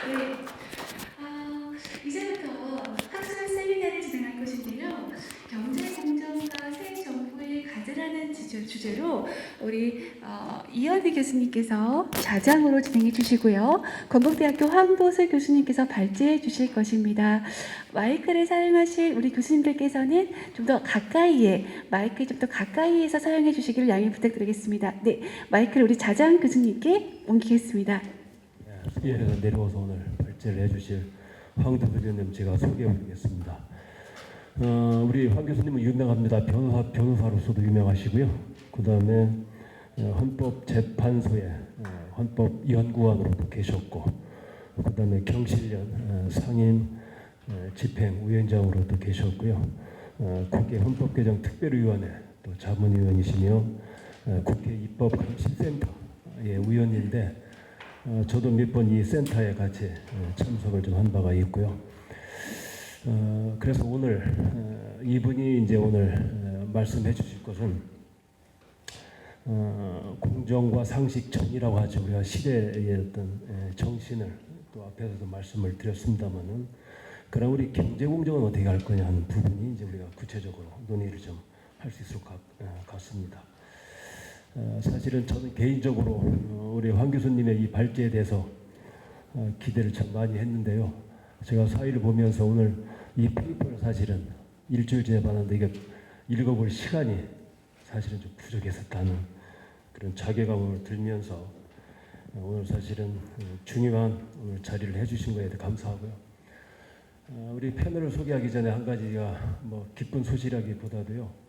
네, 이제부터 학술 세미나를 진행할 것인데요. 경제 공정과 새 정부의 가제라는 주제로 우리 이현희 교수님께서 자장으로 진행해 주시고요. 건국대학교 황보슬 교수님께서 발제해 주실 것입니다. 마이크를 사용하실 우리 교수님들께서는 좀 더 가까이에 마이크 좀 더 가까이에서 사용해 주시기를 양해 부탁드리겠습니다. 네, 마이크를 우리 자장 교수님께 옮기겠습니다. 수리에서 내려와서 오늘 발제를 해주실 황도수 교수님 제가 소개해드리겠습니다. 우리 황 교수님은 유명합니다. 변호사로서도 유명하시고요. 그 다음에 헌법재판소의 헌법연구원으로도 계셨고, 그 다음에 경실련 상임 집행위원장으로도 계셨고요. 국회 헌법개정특별위원회 또 자문위원이시며 국회 입법감시센터의 위원인데, 저도 몇 번 이 센터에 같이 참석을 좀 한 바가 있고요. 그래서 오늘 이분이 이제 오늘 말씀해 주실 것은 공정과 상식 정의라고 하죠. 우리가 시대의 어떤 정신을 또 앞에서도 말씀을 드렸습니다만은, 그럼 우리 경제 공정은 어떻게 할 거냐 하는 부분이 이제 우리가 구체적으로 논의를 좀 할 수 있을 것 같습니다. 사실은 저는 개인적으로 우리 황 교수님의 이 발제에 대해서 기대를 참 많이 했는데요. 제가 사회를 보면서 오늘 이 페이퍼를 사실은 일주일 전에 봤는데 이게 읽어볼 시간이 사실은 좀 부족했었다는 그런 자괴감을 들면서 오늘 사실은 중요한 오늘 자리를 해주신 거에 대해 감사하고요. 우리 패널을 소개하기 전에 한 가지가 뭐 기쁜 소식이라기보다도요.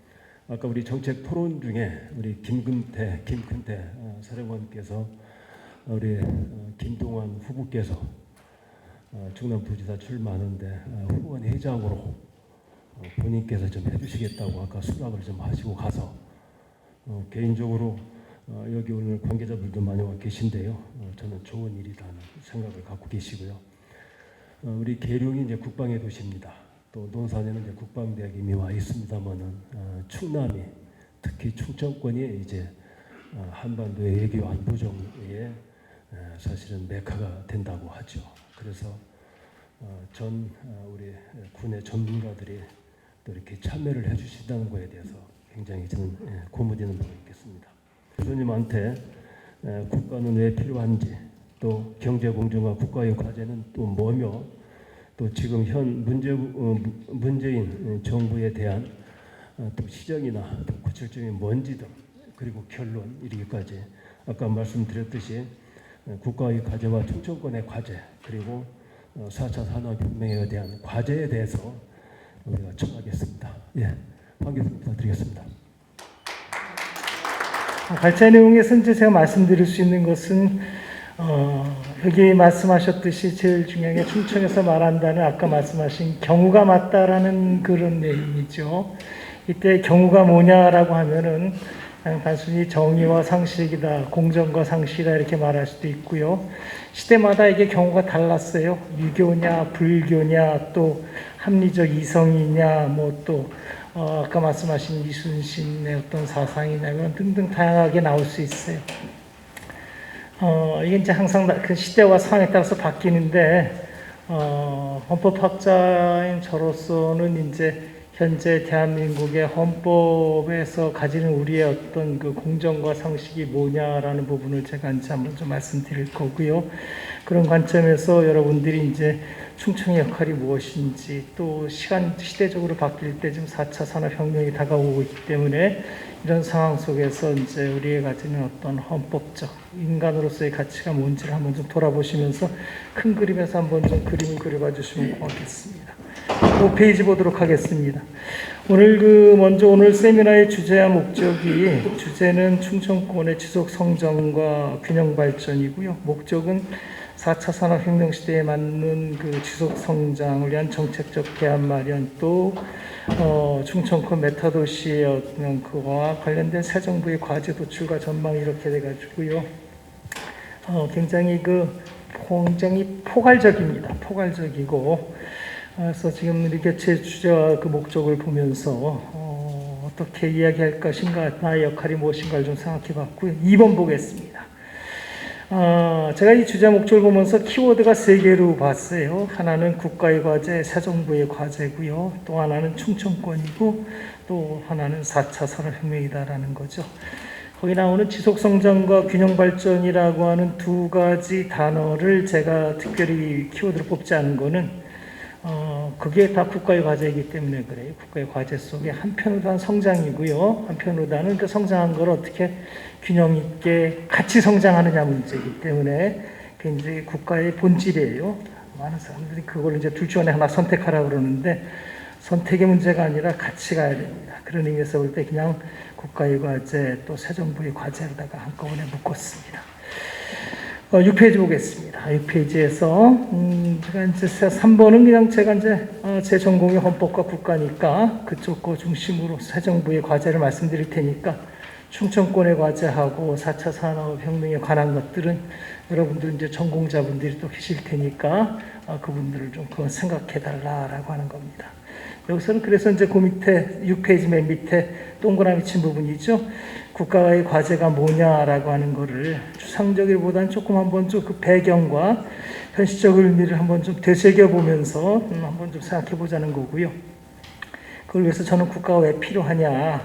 아까 우리 정책 토론 중에 우리 김근태 사령관께서 우리 김동완 후보께서 충남도지사 출마하는데 후원 회장으로 본인께서 좀 해주시겠다고 아까 수락을 좀 하시고 가서 개인적으로 여기 오늘 관계자분들도 많이 와 계신데요. 저는 좋은 일이라는 생각을 갖고 계시고요. 우리 계룡이 이제 국방의 도시입니다. 또 논산에는 이제 국방대학이 이미 와 있습니다만은 충남이 특히 충청권이 이제 한반도의 외교 안보 정의에 사실은 메카가 된다고 하죠. 그래서 전 우리 군의 전문가들이 또 이렇게 참여를 해주신다는 거에 대해서 굉장히 저는 고무되는 바가 있겠습니다. 교수님한테 국가는 왜 필요한지, 또 경제 공정과 국가의 과제는 또 뭐며, 또 지금 현 문재인 정부에 대한 또 시정이나 또 구체적인 뭔지 등, 그리고 결론 이르기까지 아까 말씀드렸듯이 국가의 과제와 충청권의 과제, 그리고 4차 산업혁명에 대한 과제에 대해서 우리가 청하겠습니다. 예, 황 교수님 부탁드리겠습니다. 발제 내용에서 이제 제가 말씀드릴 수 있는 것은 여기 말씀하셨듯이 제일 중요한 게 충청에서 말한다는 아까 말씀하신 경우가 맞다라는 그런 내용이죠. 이때 경우가 뭐냐라고 하면은 그냥 단순히 정의와 상식이다, 공정과 상식이다 이렇게 말할 수도 있고요. 시대마다 이게 경우가 달랐어요. 유교냐, 불교냐, 또 합리적 이성이냐, 뭐 또 아까 말씀하신 이순신의 어떤 사상이냐 이런 등등 다양하게 나올 수 있어요. 이게 이제 항상 그 시대와 상황에 따라서 바뀌는데, 헌법학자인 저로서는 이제 현재 대한민국의 헌법에서 가지는 우리의 어떤 그 공정과 상식이 뭐냐라는 부분을 제가 이제 한번 좀 말씀드릴 거고요. 그런 관점에서 여러분들이 이제 충청의 역할이 무엇인지, 또 시대적으로 바뀔 때 지금 4차 산업혁명이 다가오고 있기 때문에 이런 상황 속에서 이제 우리가 가지는 어떤 헌법적 인간으로서의 가치가 뭔지를 한번 좀 돌아보시면서 큰 그림에서 한번 좀 그림을 그려봐 주시면 고맙겠습니다. 5페이지 보도록 하겠습니다. 먼저 오늘 세미나의 주제와 목적이, 주제는 충청권의 지속 성장과 균형 발전이고요. 목적은 4차 산업혁명 시대에 맞는 그 지속 성장을 위한 정책적 대안 마련, 또 충청권 메타도시의 어떤 그와 관련된 새 정부의 과제 도출과 전망 이렇게 돼가지고요. 굉장히 포괄적입니다. 포괄적이고, 그래서 지금 이렇게 제 주제와 그 목적을 보면서 어떻게 이야기할 것인가, 나의 역할이 무엇인가를 좀 생각해 봤고요. 2번 보겠습니다. 제가 이 주제 목적을 보면서 키워드가 3개로 봤어요. 하나는 국가의 과제, 새 정부의 과제고요. 또 하나는 충청권이고 또 하나는 4차 산업혁명이다라는 거죠. 거기 나오는 지속성장과 균형발전이라고 하는 2가지 단어를 제가 특별히 키워드로 뽑지 않은 거는 그게 다 국가의 과제이기 때문에 그래요. 국가의 과제 속에 한편으로는 성장이고요. 한편으로는 그 성장한 걸 어떻게 균형 있게 같이 성장하느냐 문제이기 때문에 굉장히 국가의 본질이에요. 많은 사람들이 그걸 이제 둘 중 하나 선택하라고 그러는데 선택의 문제가 아니라 같이 가야 됩니다. 그런 의미에서 볼 때 그냥 국가의 과제 또 새 정부의 과제로다가 한꺼번에 묶었습니다. 6페이지 보겠습니다. 6페이지에서 제가 이제 3번은 그냥 제가 이제 제 전공이 헌법과 국가니까 그쪽 거 중심으로 새 정부의 과제를 말씀드릴 테니까 충청권의 과제하고 4차 산업혁명에 관한 것들은 여러분들 이제 전공자분들이 또 계실 테니까 그분들을 좀 그건 생각해 달라라고 하는 겁니다. 여기서는 그래서 이제 그 밑에 6페이지 맨 밑에 동그라미 친 부분이죠. 국가의 과제가 뭐냐라고 하는 거를 추상적이보다는 조금 한번 좀 그 배경과 현실적 의미를 한번 좀 되새겨보면서 한번 좀 생각해 보자는 거고요. 그걸 위해서 저는 국가가 왜 필요하냐,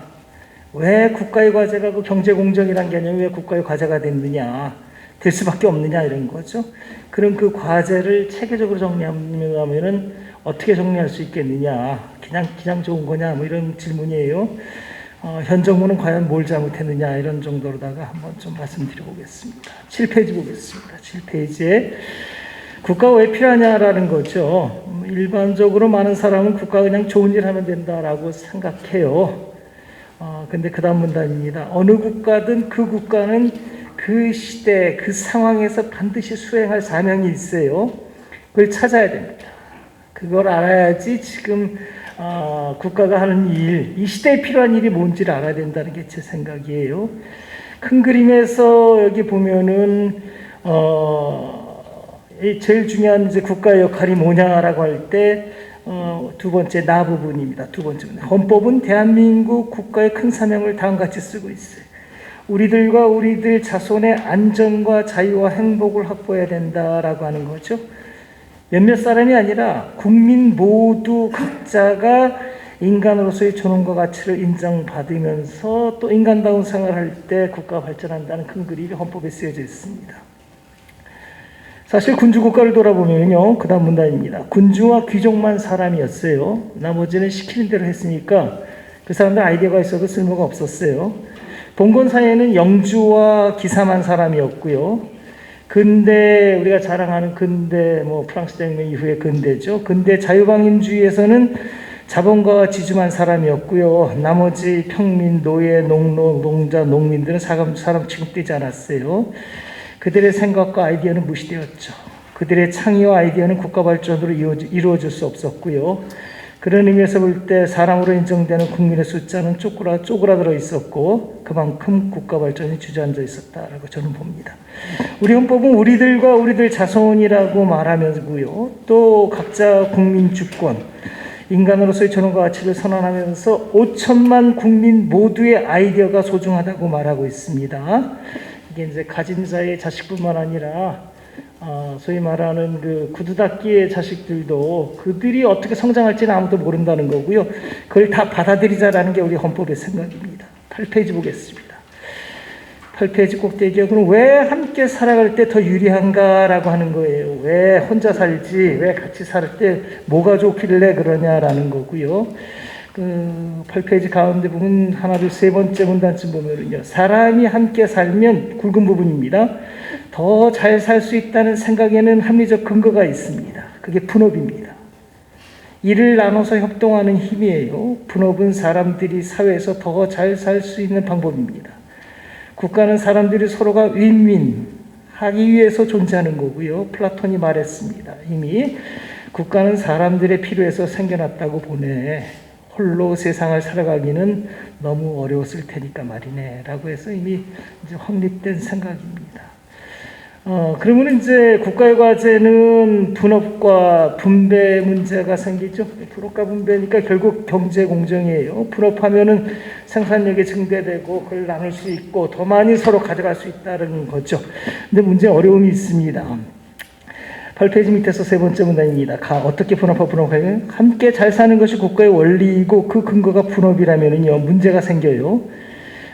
왜 국가의 과제가 그 경제공정이란 개념이 왜 국가의 과제가 됐느냐, 될 수밖에 없느냐 이런 거죠. 그럼 그 과제를 체계적으로 정리하면은 어떻게 정리할 수 있겠느냐, 그냥 좋은 거냐 뭐 이런 질문이에요. 현 정부는 과연 뭘 잘못했느냐 이런 정도로다가 한번 좀 말씀드려 보겠습니다. 7페이지 보겠습니다. 7페이지에 국가가 왜 필요하냐라는 거죠. 일반적으로 많은 사람은 국가가 그냥 좋은 일 하면 된다라고 생각해요. 근데 그 다음 문단입니다. 어느 국가든 그 국가는 그 시대, 그 상황에서 반드시 수행할 사명이 있어요. 그걸 찾아야 됩니다. 그걸 알아야지 지금 국가가 하는 일, 이 시대에 필요한 일이 뭔지를 알아야 된다는 게 제 생각이에요. 큰 그림에서 여기 보면은 제일 중요한 이제 국가의 역할이 뭐냐라고 할 때 두 번째 나 부분입니다. 두 번째 헌법은 대한민국 국가의 큰 사명을 다음같이 쓰고 있어요. 우리들과 우리들 자손의 안전과 자유와 행복을 확보해야 된다라고 하는 거죠. 몇몇 사람이 아니라 국민 모두 각자가 인간으로서의 존엄과 가치를 인정받으면서 또 인간다운 생활할 때 국가가 발전한다는 큰 그림이 헌법에 쓰여져 있습니다. 사실 군주국가를 돌아보면요, 그 다음 문단입니다. 군주와 귀족만 사람이었어요. 나머지는 시키는 대로 했으니까 그 사람들 아이디어가 있어도 쓸모가 없었어요. 봉건사회는 영주와 기사만 사람이었고요. 근대 우리가 자랑하는 근대 프랑스 대혁명 이후의 근대죠. 근대 자유방임주의에서는 자본가와 지주만 사람이었고요. 나머지 평민, 노예, 농노, 농자, 농민들은 사람 취급되지 않았어요. 그들의 생각과 아이디어는 무시되었죠. 그들의 창의와 아이디어는 국가 발전으로 이루어질 수 없었고요. 그런 의미에서 볼 때 사람으로 인정되는 국민의 숫자는 쪼그라들어 있었고 그만큼 국가 발전이 주저앉아 있었다라고 저는 봅니다. 우리 헌법은 우리들과 우리들 자손이라고 말하면서고요. 또 각자 국민 주권, 인간으로서의 존엄과 가치를 선언하면서 5천만 국민 모두의 아이디어가 소중하다고 말하고 있습니다. 이게 이제 가진 자의 자식뿐만 아니라 소위 말하는 그 구두닦이의 자식들도 그들이 어떻게 성장할지는 아무도 모른다는 거고요. 그걸 다 받아들이자라는 게 우리 헌법의 생각입니다. 8페이지 보겠습니다. 8페이지 꼭대기에 그럼 왜 함께 살아갈 때 더 유리한가라고 하는 거예요. 왜 혼자 살지, 왜 같이 살 때 뭐가 좋길래 그러냐라는 거고요. 그 8페이지 가운데 부분 하나, 둘, 세 번째 문단쯤 보면요. 사람이 함께 살면 굵은 부분입니다. 더 잘 살 수 있다는 생각에는 합리적 근거가 있습니다. 그게 분업입니다. 일을 나눠서 협동하는 힘이에요. 분업은 사람들이 사회에서 더 잘 살 수 있는 방법입니다. 국가는 사람들이 서로가 윈윈하기 위해서 존재하는 거고요. 플라톤이 말했습니다. 이미 국가는 사람들의 필요에서 생겨났다고 보네. 홀로 세상을 살아가기는 너무 어려웠을 테니까 말이네 라고 해서 이미 이제 확립된 생각입니다. 그러면 이제 국가의 과제는 분업과 분배 문제가 생기죠. 분업과 분배니까 결국 경제 공정이에요. 분업하면은 생산력이 증대되고 그걸 나눌 수 있고 더 많이 서로 가져갈 수 있다는 거죠. 근데 문제 어려움이 있습니다. 8페이지 밑에서 세 번째 문단입니다. 어떻게 분업하면 함께 잘 사는 것이 국가의 원리이고 그 근거가 분업이라면요 문제가 생겨요.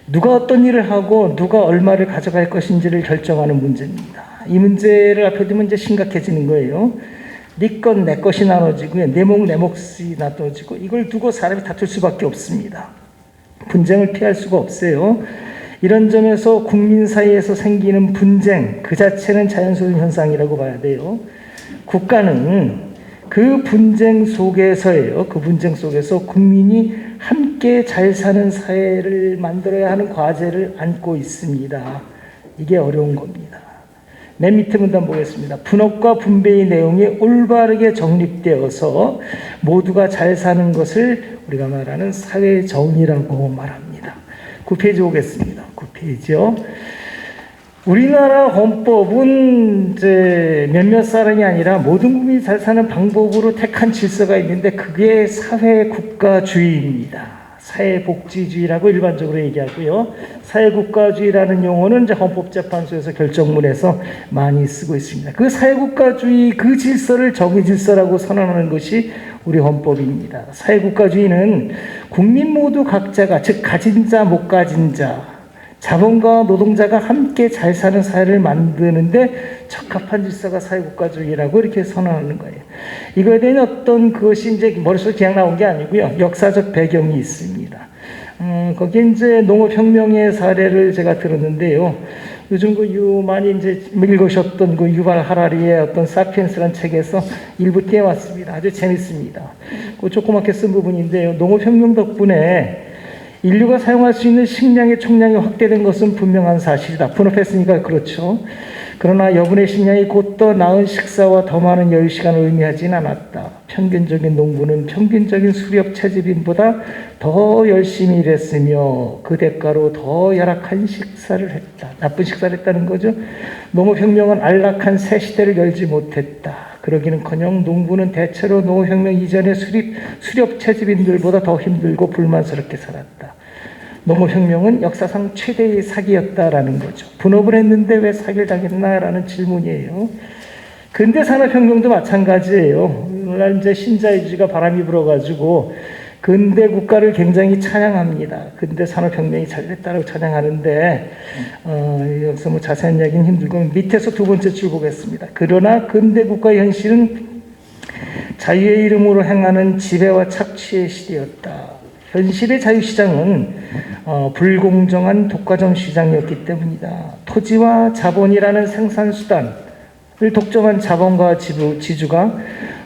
누가 어떤 일을 하고 누가 얼마를 가져갈 것인지를 결정하는 문제입니다. 이 문제를 앞에 두면 이제 심각해지는 거예요. 네 것, 내 것이 나눠지고요. 내 몫, 내 몫이 나눠지고 이걸 두고 사람이 다툴 수밖에 없습니다. 분쟁을 피할 수가 없어요. 이런 점에서 국민 사이에서 생기는 분쟁 그 자체는 자연스러운 현상이라고 봐야 돼요. 국가는 그 분쟁 속에서예요. 그 분쟁 속에서 국민이 함께 잘 사는 사회를 만들어야 하는 과제를 안고 있습니다. 이게 어려운 겁니다. 맨 밑에 문단 보겠습니다. 분업과 분배의 내용이 올바르게 정립되어서 모두가 잘 사는 것을 우리가 말하는 사회 정의라고 말합니다. 9페이지 오겠습니다. 9페이지요. 우리나라 헌법은 이제 몇몇 사람이 아니라 모든 국민이 잘 사는 방법으로 택한 질서가 있는데 그게 사회국가주의입니다. 사회복지주의라고 일반적으로 얘기하고요. 사회국가주의라는 용어는 이제 헌법재판소에서 결정문에서 많이 쓰고 있습니다. 그 사회국가주의 그 질서를 정의질서라고 선언하는 것이 우리 헌법입니다. 사회국가주의는 국민 모두 각자가 즉 가진 자 못 가진 자 자본가와 노동자가 함께 잘 사는 사회를 만드는데 적합한 질서가 사회국가주의라고 이렇게 선언하는 거예요. 이거에 대한 어떤 그것이 이제 머릿속에 그냥 나온 게 아니고요. 역사적 배경이 있습니다. 거기에 이제 농업혁명의 사례를 제가 들었는데요. 요즘 많이 이제 읽으셨던 그 유발 하라리의 어떤 사피엔스라는 책에서 일부 띄워왔습니다. 아주 재밌습니다. 그 조그맣게 쓴 부분인데요. 농업혁명 덕분에 인류가 사용할 수 있는 식량의 총량이 확대된 것은 분명한 사실이다. 분업했으니까 그렇죠. 그러나 여분의 식량이 곧 더 나은 식사와 더 많은 여유 시간을 의미하진 않았다. 평균적인 농부는 평균적인 수렵 채집인보다 더 열심히 일했으며 그 대가로 더 열악한 식사를 했다. 나쁜 식사를 했다는 거죠. 농업혁명은 안락한 새 시대를 열지 못했다. 그러기는커녕 농부는 대체로 농업혁명 이전의 수렵 채집인들보다 더 힘들고 불만스럽게 살았다. 농업혁명은 역사상 최대의 사기였다라는 거죠. 분업을 했는데 왜 사기를 당했나라는 질문이에요. 근대 산업혁명도 마찬가지예요. 오늘날 이제 신자유주의가 바람이 불어가지고 근대 국가를 굉장히 찬양합니다. 근대 산업혁명이 잘 됐다고 찬양하는데 여기서 뭐 자세한 이야기는 힘들고 밑에서 두 번째 줄 보겠습니다. 그러나 근대 국가의 현실은 자유의 이름으로 행하는 지배와 착취의 시대였다. 현실의 자유시장은 불공정한 독과점 시장이었기 때문이다. 토지와 자본이라는 생산수단을 독점한 자본과 지주가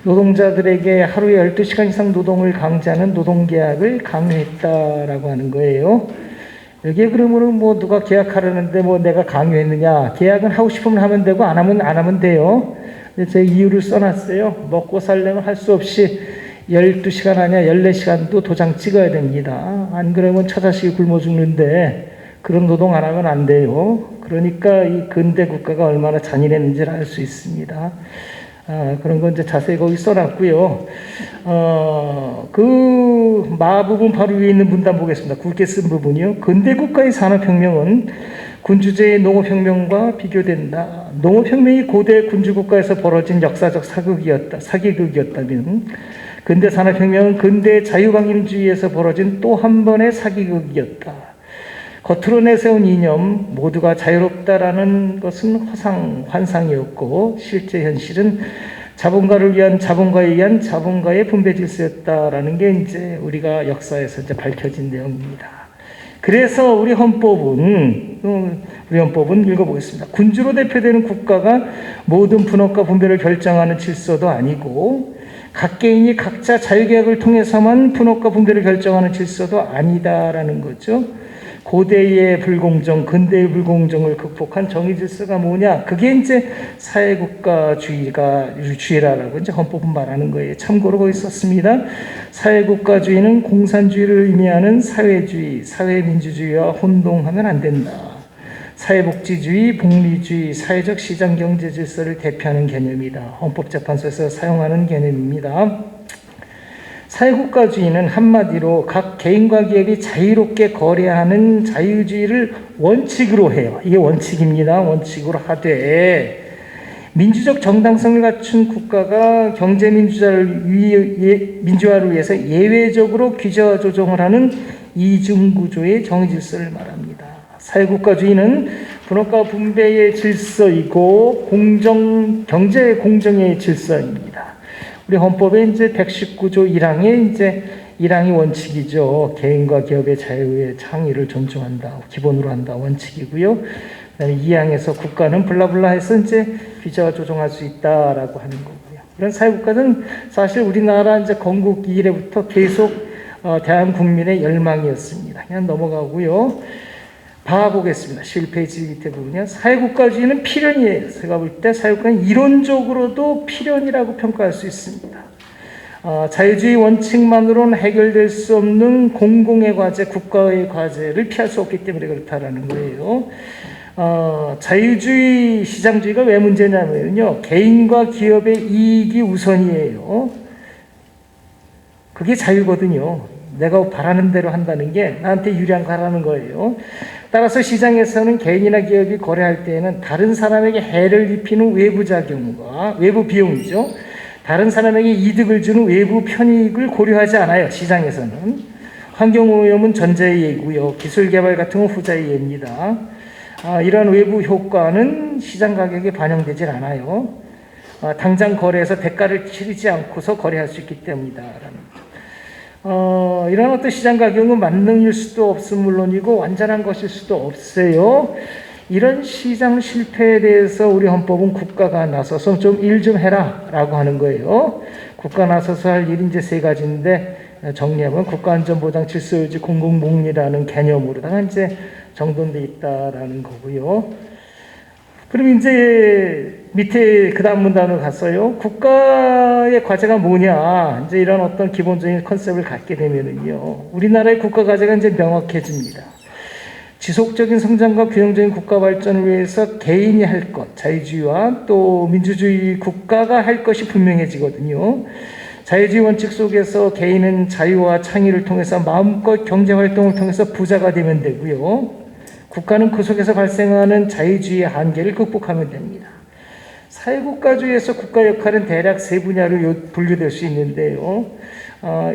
노동자들에게 하루에 12시간 이상 노동을 강제하는 노동계약을 강요했다라고 하는 거예요. 여기에 그러면 뭐 누가 계약하려는데 뭐 내가 강요했느냐. 계약은 하고 싶으면 하면 되고 안 하면 돼요. 제 이유를 써놨어요. 먹고 살려면 할 수 없이 12시간 아니야 14시간도 도장 찍어야 됩니다. 안 그러면 처자식이 굶어 죽는데 그런 노동 안 하면 안 돼요. 그러니까 이 근대 국가가 얼마나 잔인했는지를 알 수 있습니다. 그런 건 이제 자세히 거기 써놨고요. 그 마 부분 바로 위에 있는 문단 보겠습니다. 굵게 쓴 부분이요. 근대 국가의 산업혁명은 군주제의 농업혁명과 비교된다. 농업혁명이 고대 군주국가에서 벌어진 역사적 사기극이었다면 근대 산업혁명은 근대 자유강림주의에서 벌어진 또 한 번의 사기극이었다. 겉으로 내세운 이념 모두가 자유롭다라는 것은 환상이었고 실제 현실은 자본가를 위한 자본가에 의한 자본가의 분배 질서였다라는 게 이제 우리가 역사에서 이제 밝혀진 내용입니다. 그래서 우리 헌법은 읽어보겠습니다. 군주로 대표되는 국가가 모든 분업과 분배를 결정하는 질서도 아니고 각 개인이 각자 자유계약을 통해서만 분업과 분배를 결정하는 질서도 아니다라는 거죠. 고대의 불공정, 근대의 불공정을 극복한 정의 질서가 뭐냐? 그게 이제 사회국가주의라고 이제 헌법은 말하는 거예요. 참고로 거기 썼습니다. 사회국가주의는 공산주의를 의미하는 사회주의, 사회민주주의와 혼동하면 안 된다. 사회복지주의, 복리주의, 사회적 시장 경제 질서를 대표하는 개념이다. 헌법재판소에서 사용하는 개념입니다. 사회국가주의는 한마디로 각 개인과 기업이 자유롭게 거래하는 자유주의를 원칙으로 해요. 이게 원칙입니다. 원칙으로 하되 민주적 정당성을 갖춘 국가가 경제민주화를 위해서 예외적으로 규제와 조정을 하는 이중구조의 정의질서를 말합니다. 사회국가주의는 분업과 분배의 질서이고 경제 공정의 질서입니다. 우리 헌법의 이제 119조 1항에 이제 1항이 원칙이죠. 개인과 기업의 자유의 창의를 존중한다. 기본으로 한다. 원칙이고요. 그다음에 2항에서 국가는 블라블라해서 이제 규제와 조정할 수 있다라고 하는 거고요. 이런 사회국가는 사실 우리나라 이제 건국 이래부터 계속 대한 국민의 열망이었습니다. 그냥 넘어가고요. 봐보겠습니다. 실패지 밑에 부분이요. 사회국가주의는 필연이에요. 제가 볼 때 사회국가는 이론적으로도 필연이라고 평가할 수 있습니다. 자유주의 원칙만으로는 해결될 수 없는 공공의 과제, 국가의 과제를 피할 수 없기 때문에 그렇다라는 거예요. 자유주의, 시장주의가 왜 문제냐면요. 개인과 기업의 이익이 우선이에요. 그게 자유거든요. 내가 바라는 대로 한다는 게 나한테 유리한 거 하라는 거예요. 따라서 시장에서는 개인이나 기업이 거래할 때에는 다른 사람에게 해를 입히는 외부 작용과 외부 비용이죠. 다른 사람에게 이득을 주는 외부 편익을 고려하지 않아요. 시장에서는. 환경오염은 전자의 예고요. 기술개발 같은 건 후자의 예입니다. 이런 외부 효과는 시장 가격에 반영되질 않아요. 당장 거래해서 대가를 치르지 않고서 거래할 수 있기 때문이다. 이런 어떤 시장 가격은 만능일 수도 없음 물론이고 완전한 것일 수도 없어요. 이런 시장 실패에 대해서 우리 헌법은 국가가 나서서 좀 일 좀 해라 라고 하는 거예요. 국가 나서서 할 일이 이제 세 가지인데 정리하면 국가안전보장 질서유지 공공복리라는 개념으로다가 이제 정돈돼 있다라는 거고요. 그럼 이제 밑에 그 다음 문단으로 갔어요. 국가의 과제가 뭐냐. 이제 이런 어떤 기본적인 컨셉을 갖게 되면은요. 우리나라의 국가 과제가 이제 명확해집니다. 지속적인 성장과 균형적인 국가 발전을 위해서 개인이 할 것, 자유주의와 또 민주주의 국가가 할 것이 분명해지거든요. 자유주의 원칙 속에서 개인은 자유와 창의를 통해서 마음껏 경제활동을 통해서 부자가 되면 되고요. 국가는 그 속에서 발생하는 자유주의의 한계를 극복하면 됩니다. 사회국가주의에서 국가 역할은 대략 세 분야로 분류될 수 있는데요.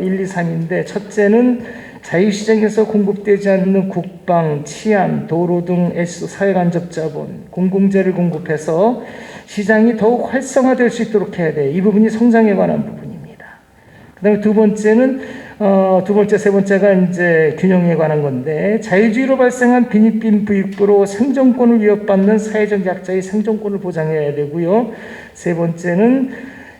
1, 2, 3인데 첫째는 자유시장에서 공급되지 않는 국방, 치안, 도로 등 사회간접자본, 공공재를 공급해서 시장이 더욱 활성화될 수 있도록 해야 돼요. 이 부분이 성장에 관한 부분입니다. 그 다음에 두 번째, 세 번째가 이제 균형에 관한 건데 자유주의로 발생한 빈익빈 부익부로 생존권을 위협받는 사회적 약자의 생존권을 보장해야 되고요. 세 번째는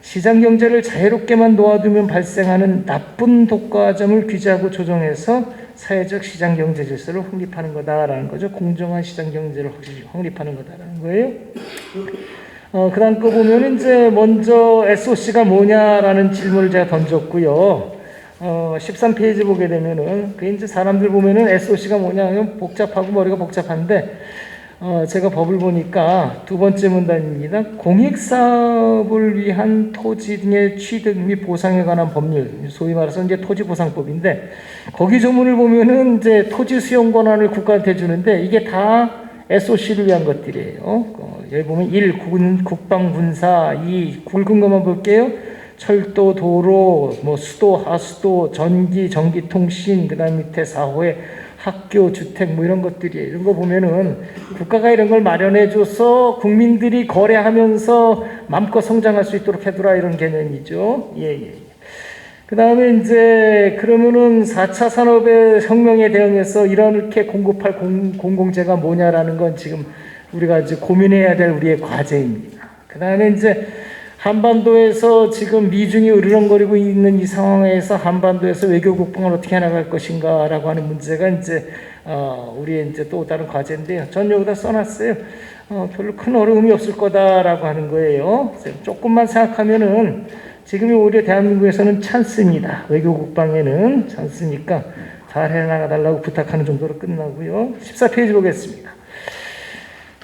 시장 경제를 자유롭게만 놓아두면 발생하는 나쁜 독과점을 규제하고 조정해서 사회적 시장 경제 질서를 확립하는 거다라는 거죠. 공정한 시장 경제를 확립하는 거다라는 거예요. 그 다음 거 보면 이제 먼저 SOC가 뭐냐라는 질문을 제가 던졌고요. 13페이지 보게 되면은, 그 이제 사람들 보면은 SOC가 뭐냐 하면 복잡하고 머리가 복잡한데, 제가 법을 보니까 두 번째 문단입니다. 공익사업을 위한 토지 등의 취득 및 보상에 관한 법률, 소위 말해서 이제 토지보상법인데, 거기 조문을 보면은 이제 토지 수용 권한을 국가한테 주는데, 이게 다 SOC를 위한 것들이에요. 여기 보면 1. 국방군사, 2. 굵은 것만 볼게요. 철도, 도로, 수도, 하수도, 전기, 전기통신, 그 다음 밑에 사회, 학교, 주택, 이런 것들이에요. 이런 거 보면은 국가가 이런 걸 마련해줘서 국민들이 거래하면서 마음껏 성장할 수 있도록 해두라 이런 개념이죠. 그 다음에 이제 그러면은 4차 산업의 혁명에 대응해서 이렇게 공급할 공공재가 뭐냐라는 건 지금 우리가 이제 고민해야 될 우리의 과제입니다. 그 다음에 이제 한반도에서 지금 미중이 으르렁거리고 있는 이 상황에서 한반도에서 외교 국방을 어떻게 해나갈 것인가라고 하는 문제가 이제 우리의 이제 또 다른 과제인데요. 전 여기다 써놨어요. 별로 큰 어려움이 없을 거다라고 하는 거예요. 조금만 생각하면은 지금이 오히려 대한민국에서는 찬스입니다. 외교 국방에는 찬스니까 잘 해나가달라고 부탁하는 정도로 끝나고요. 14페이지 보겠습니다.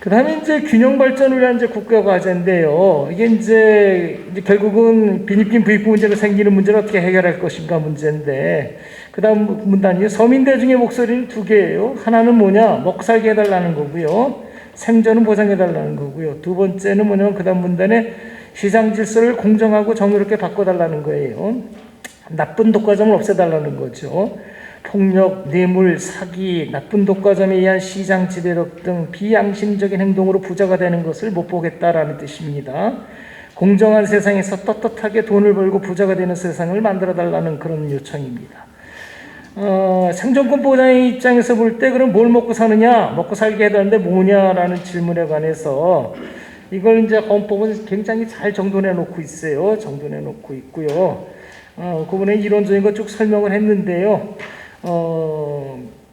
그다음에 이제 균형 발전을 위한 이제 국가 과제인데요. 이게 이제 결국은 빈입김 부익부 문제로 생기는 문제를 어떻게 해결할 것인가 문제인데, 그다음 문단이 서민 대중의 목소리는 두 개예요. 하나는 뭐냐, 먹고 살게 해달라는 거고요. 생존은 보장해달라는 거고요. 두 번째는 뭐냐면 그다음 문단에 시장 질서를 공정하고 정의롭게 바꿔달라는 거예요. 나쁜 독과점을 없애달라는 거죠. 폭력, 뇌물, 사기, 나쁜 독과점에 의한 시장 지배력 등 비양심적인 행동으로 부자가 되는 것을 못 보겠다라는 뜻입니다. 공정한 세상에서 떳떳하게 돈을 벌고 부자가 되는 세상을 만들어달라는 그런 요청입니다. 생존권 보장의 입장에서 볼 때 그럼 뭘 먹고 사느냐, 먹고 살게 해달라는데 뭐냐라는 질문에 관해서 이걸 이제 헌법은 굉장히 잘 정돈해 놓고 있어요. 정돈해 놓고 있고요. 그분의 이론적인 거 쭉 설명을 했는데요.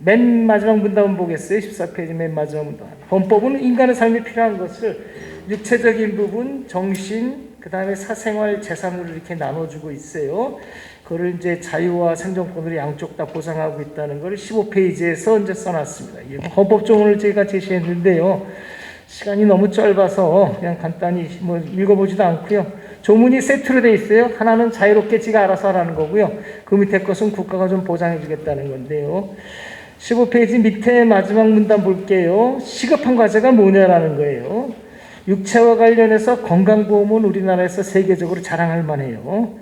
맨 마지막 문단 보겠어요. 14페이지 맨 마지막 문단. 헌법은 인간의 삶에 필요한 것을 육체적인 부분, 정신, 그 다음에 사생활, 재산으로 이렇게 나눠주고 있어요. 그걸 이제 자유와 생존권으로 양쪽 다 보장하고 있다는 걸 15페이지에서 이제 써놨습니다. 헌법 조문을 제가 제시했는데요. 시간이 너무 짧아서 그냥 간단히 뭐 읽어보지도 않고요. 조문이 세트로 돼 있어요. 하나는 자유롭게 지가 알아서 하라는 거고요. 그 밑에 것은 국가가 좀 보장해 주겠다는 건데요. 15페이지 밑에 마지막 문단 볼게요. 시급한 과제가 뭐냐라는 거예요. 육체와 관련해서 건강보험은 우리나라에서 세계적으로 자랑할 만해요.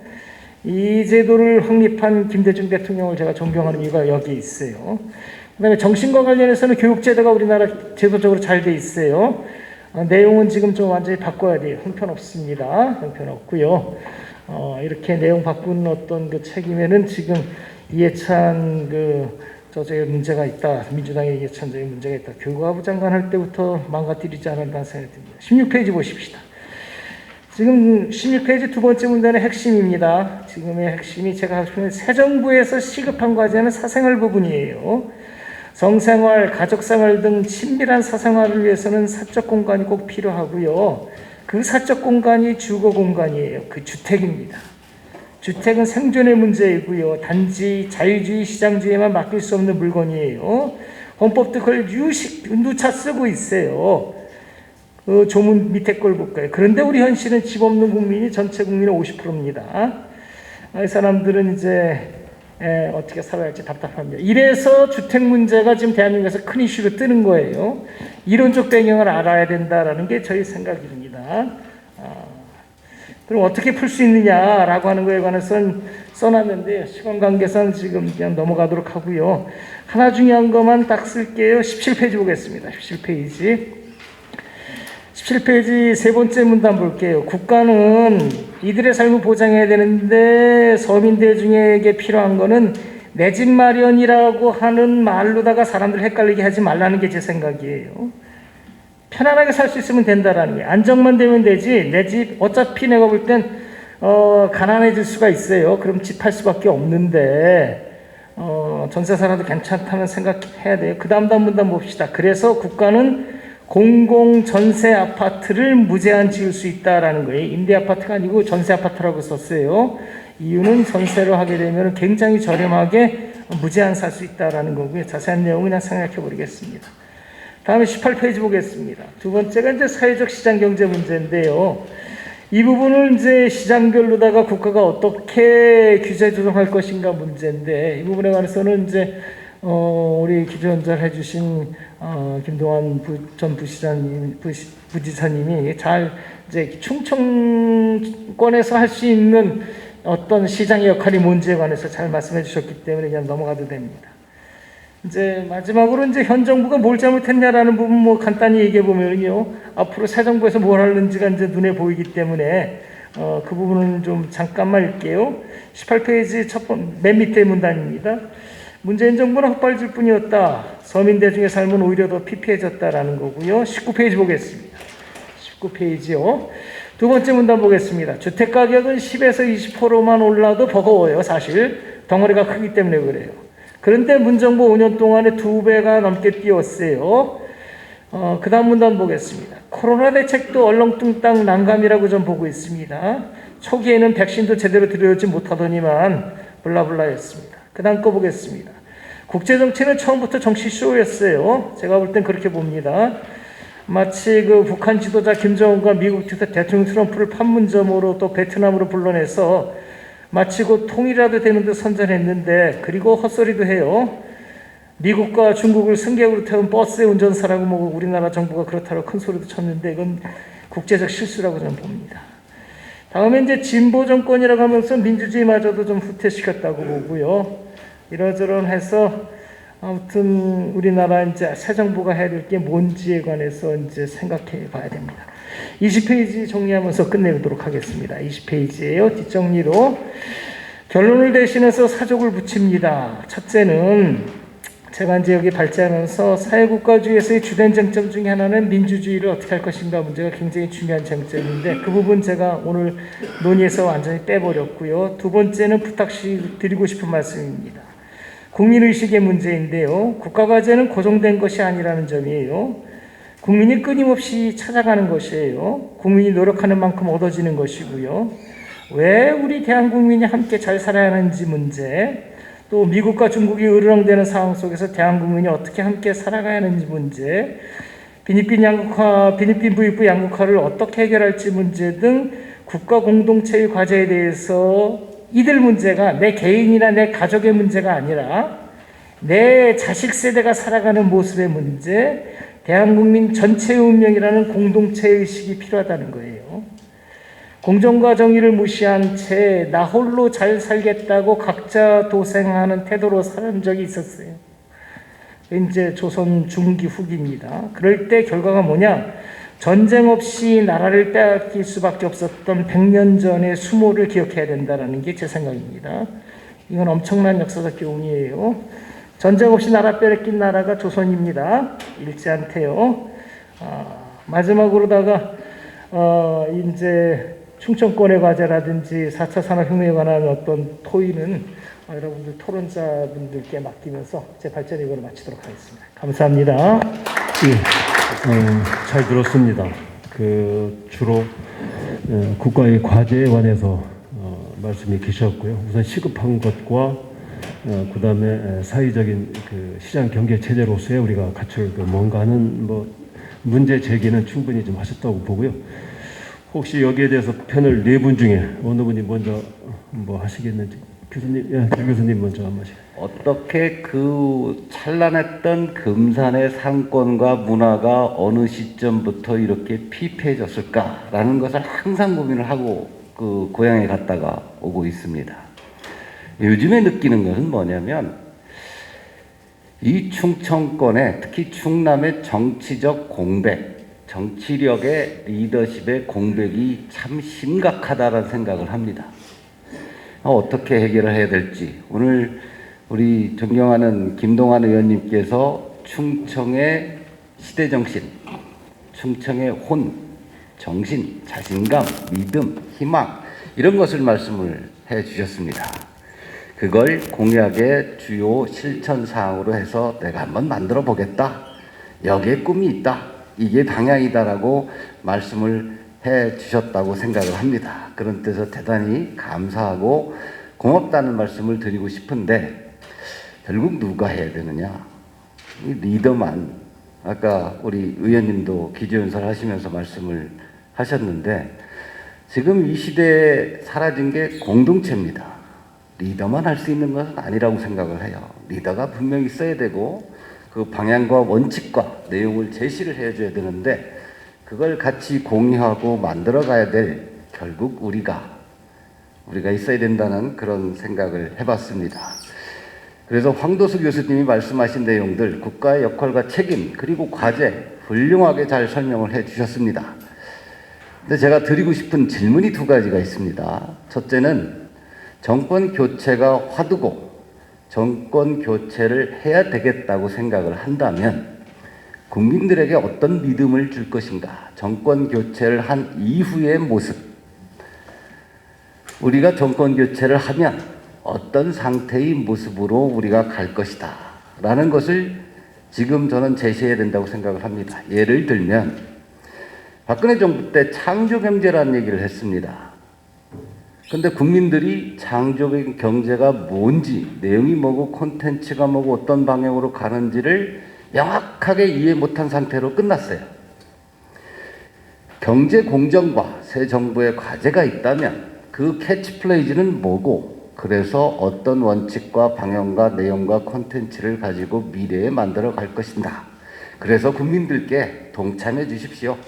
이 제도를 확립한 김대중 대통령을 제가 존경하는 이유가 여기 있어요. 그 다음에 정신과 관련해서는 교육제도가 우리나라 제도적으로 잘 돼 있어요. 내용은 지금 좀 완전히 바꿔야 돼요. 형편없습니다. 형편없고요. 이렇게 내용 바꾼 어떤 그 책임에는 지금 이해찬 저의 문제가 있다. 민주당의 이해찬 저의 문제가 있다. 교육부 장관 할 때부터 망가뜨리지 않았다는 생각이 듭니다. 16페이지 보십시다. 지금 16페이지 두 번째 문단의 핵심입니다. 지금의 핵심이 제가 하고 새 정부에서 시급한 과제는 사생활 부분이에요. 성생활, 가족생활 등 친밀한 사생활을 위해서는 사적 공간이 꼭 필요하고요. 그 사적 공간이 주거 공간이에요. 그 주택입니다. 주택은 생존의 문제이고요. 단지 자유주의 시장주의에만 맡길 수 없는 물건이에요. 헌법도 그걸 누차 쓰고 있어요. 그 조문 밑에 걸 볼까요? 그런데 우리 현실은 집 없는 국민이 전체 국민의 50%입니다. 이 사람들은 이제 어떻게 살아야 할지 답답합니다. 이래서 주택 문제가 지금 대한민국에서 큰 이슈로 뜨는 거예요. 이론적 배경을 알아야 된다라는 게 저희 생각입니다. 그럼 어떻게 풀 수 있느냐라고 하는 거에 관해서는 써놨는데 시간 관계상 지금 그냥 넘어가도록 하고요. 하나 중요한 것만 딱 쓸게요. 17페이지 보겠습니다. 17페이지 세 번째 문단 볼게요. 국가는 이들의 삶을 보장해야 되는데 서민 대중에게 필요한 거는 내 집 마련이라고 하는 말로다가 사람들 헷갈리게 하지 말라는 게 제 생각이에요. 편안하게 살 수 있으면 된다라는 거예요. 안정만 되면 되지. 내 집 어차피 내가 볼 땐 가난해질 수가 있어요. 그럼 집 할 수밖에 없는데 전세 살아도 괜찮다는 생각해야 돼요. 그 다음 문단 봅시다. 그래서 국가는 공공 전세 아파트를 무제한 지을 수 있다라는 거예요. 임대 아파트가 아니고 전세 아파트라고 썼어요. 이유는 전세로 하게 되면 굉장히 저렴하게 무제한 살 수 있다라는 거고요. 자세한 내용은 그냥 생각해 보겠습니다. 다음에 18페이지 보겠습니다. 두 번째가 이제 사회적 시장 경제 문제인데요. 이 부분을 이제 시장별로다가 국가가 어떻게 규제 조정할 것인가 문제인데, 이 부분에 관해서는 이제 우리 기조 연설해 주신 김동완 전 부지사님이 잘 이제 충청권에서 할 수 있는 어떤 시장의 역할이 뭔지에 관해서 잘 말씀해 주셨기 때문에 그냥 넘어가도 됩니다. 이제 마지막으로 이제 현 정부가 뭘 잘못했냐라는 부분 뭐 간단히 얘기해 보면요, 앞으로 새 정부에서 뭘 하는지가 이제 눈에 보이기 때문에 그 부분은 좀 잠깐만 읽게요. 18페이지 맨 밑에 문단입니다. 문재인 정부는 헛발질 뿐이었다. 서민 대중의 삶은 오히려 더 피폐해졌다라는 거고요. 19페이지 보겠습니다. 19페이지요. 두 번째 문단 보겠습니다. 주택 가격은 10에서 20%만 올라도 버거워요. 사실 덩어리가 크기 때문에 그래요. 그런데 문정부 5년 동안에 2배가 넘게 뛰었어요. 그 다음 문단 보겠습니다. 코로나 대책도 얼렁뚱땅 난감이라고 좀 보고 있습니다. 초기에는 백신도 제대로 들여오지 못하더니만 블라블라였습니다. 그 다음 거 보겠습니다. 국제정치는 처음부터 정치쇼였어요. 제가 볼 땐 그렇게 봅니다. 마치 그 북한 지도자 김정은과 미국 지도자 대통령 트럼프를 판문점으로 또 베트남으로 불러내서 마치 곧 통일이라도 되는 듯 선전했는데, 그리고 헛소리도 해요. 미국과 중국을 승객으로 태운 버스의 운전사라고 뭐 우리나라 정부가 그렇다고 큰 소리도 쳤는데, 이건 국제적 실수라고 저는 봅니다. 다음에 이제 진보 정권이라고 하면서 민주주의마저도 좀 후퇴시켰다고 보고요. 이러저런 해서 아무튼 우리나라 이제 새 정부가 해야 될 게 뭔지에 관해서 이제 생각해 봐야 됩니다. 20페이지 정리하면서 끝내도록 하겠습니다. 20페이지예요. 뒷정리로 결론을 대신해서 사족을 붙입니다. 첫째는 제가 이제 여기 발제하면서 사회국가주의에서의 주된 쟁점 중에 하나는 민주주의를 어떻게 할 것인가 문제가 굉장히 중요한 쟁점인데, 그 부분 제가 오늘 논의에서 완전히 빼버렸고요. 두 번째는 부탁드리고 싶은 말씀입니다. 국민의식의 문제인데요. 국가과제는 고정된 것이 아니라는 점이에요. 국민이 끊임없이 찾아가는 것이에요. 국민이 노력하는 만큼 얻어지는 것이고요. 왜 우리 대한국민이 함께 잘 살아야 하는지 문제, 또 미국과 중국이 으르렁대는 상황 속에서 대한국민이 어떻게 함께 살아가야 하는지 문제, 필리핀 부익부 양극화를 어떻게 해결할지 문제 등 국가 공동체의 과제에 대해서 이들 문제가 내 개인이나 내 가족의 문제가 아니라 내 자식 세대가 살아가는 모습의 문제, 대한국민 전체의 운명이라는 공동체의식이 필요하다는 거예요. 공정과 정의를 무시한 채 나 홀로 잘 살겠다고 각자 도생하는 태도로 사는 적이 있었어요. 이제 조선 중기 후기입니다. 그럴 때 결과가 뭐냐? 전쟁 없이 나라를 빼앗길 수밖에 없었던 100년 전의 수모를 기억해야 된다는 게 제 생각입니다. 이건 엄청난 역사적 교훈이에요. 전쟁 없이 나라 빼앗긴 나라가 조선입니다. 잃지 않대요. 마지막으로다가 이제 충청권의 과제라든지 4차 산업혁명에 관한 어떤 토의는 여러분들 토론자분들께 맡기면서 제 발전 이거를 마치도록 하겠습니다. 감사합니다. 잘 들었습니다. 주로 국가의 과제에 관해서 말씀이 계셨고요. 우선 시급한 것과 그다음에 사회적인 시장 경제 체제로서의 우리가 갖출 뭔가 하는 문제 제기는 충분히 좀 하셨다고 보고요. 혹시 여기에 대해서 패널 네 분 중에 어느 분이 먼저 하시겠는지. 교수님, 교 교수님 먼저 한 말씀. 어떻게 그 찬란했던 금산의 상권과 문화가 어느 시점부터 이렇게 피폐해졌을까라는 것을 항상 고민을 하고 그 고향에 갔다가 오고 있습니다. 요즘에 느끼는 것은 뭐냐면 이 충청권의, 특히 충남의 정치적 공백, 정치력의 리더십의 공백이 참 심각하다는 생각을 합니다. 어떻게 해결을 해야 될지, 오늘 우리 존경하는 김동완 의원님께서 충청의 시대정신, 충청의 혼, 정신, 자신감, 믿음, 희망 이런 것을 말씀을 해 주셨습니다. 그걸 공약의 주요 실천사항으로 해서 내가 한번 만들어 보겠다. 여기에 꿈이 있다. 이게 방향이다라고 말씀을 해 주셨다고 생각을 합니다. 그런 뜻에서 대단히 감사하고 고맙다는 말씀을 드리고 싶은데, 결국 누가 해야 되느냐? 이 리더만, 아까 우리 의원님도 기조연설 하시면서 말씀을 하셨는데, 지금 이 시대에 사라진 게 공동체입니다. 리더만 할 수 있는 것은 아니라고 생각을 해요. 리더가 분명히 있어야 되고 그 방향과 원칙과 내용을 제시를 해줘야 되는데, 그걸 같이 공유하고 만들어가야 될 결국 우리가 있어야 된다는 그런 생각을 해봤습니다. 그래서 황도수 교수님이 말씀하신 내용들, 국가의 역할과 책임 그리고 과제 훌륭하게 잘 설명을 해주셨습니다. 근데 제가 드리고 싶은 질문이 두 가지가 있습니다. 첫째는 정권 교체가 화두고 정권 교체를 해야 되겠다고 생각을 한다면 국민들에게 어떤 믿음을 줄 것인가? 정권 교체를 한 이후의 모습, 우리가 정권 교체를 하면 어떤 상태의 모습으로 우리가 갈 것이다 라는 것을 지금 저는 제시해야 된다고 생각을 합니다. 예를 들면 박근혜 정부 때 창조경제라는 얘기를 했습니다. 근데 국민들이 창조경제가 뭔지, 내용이 뭐고 콘텐츠가 뭐고 어떤 방향으로 가는지를 명확하게 이해 못한 상태로 끝났어요. 경제 공정과 새 정부의 과제가 있다면 그 캐치플레이즈는 뭐고, 그래서 어떤 원칙과 방향과 내용과 콘텐츠를 가지고 미래에 만들어 갈 것인가. 그래서 국민들께 동참해 주십시오.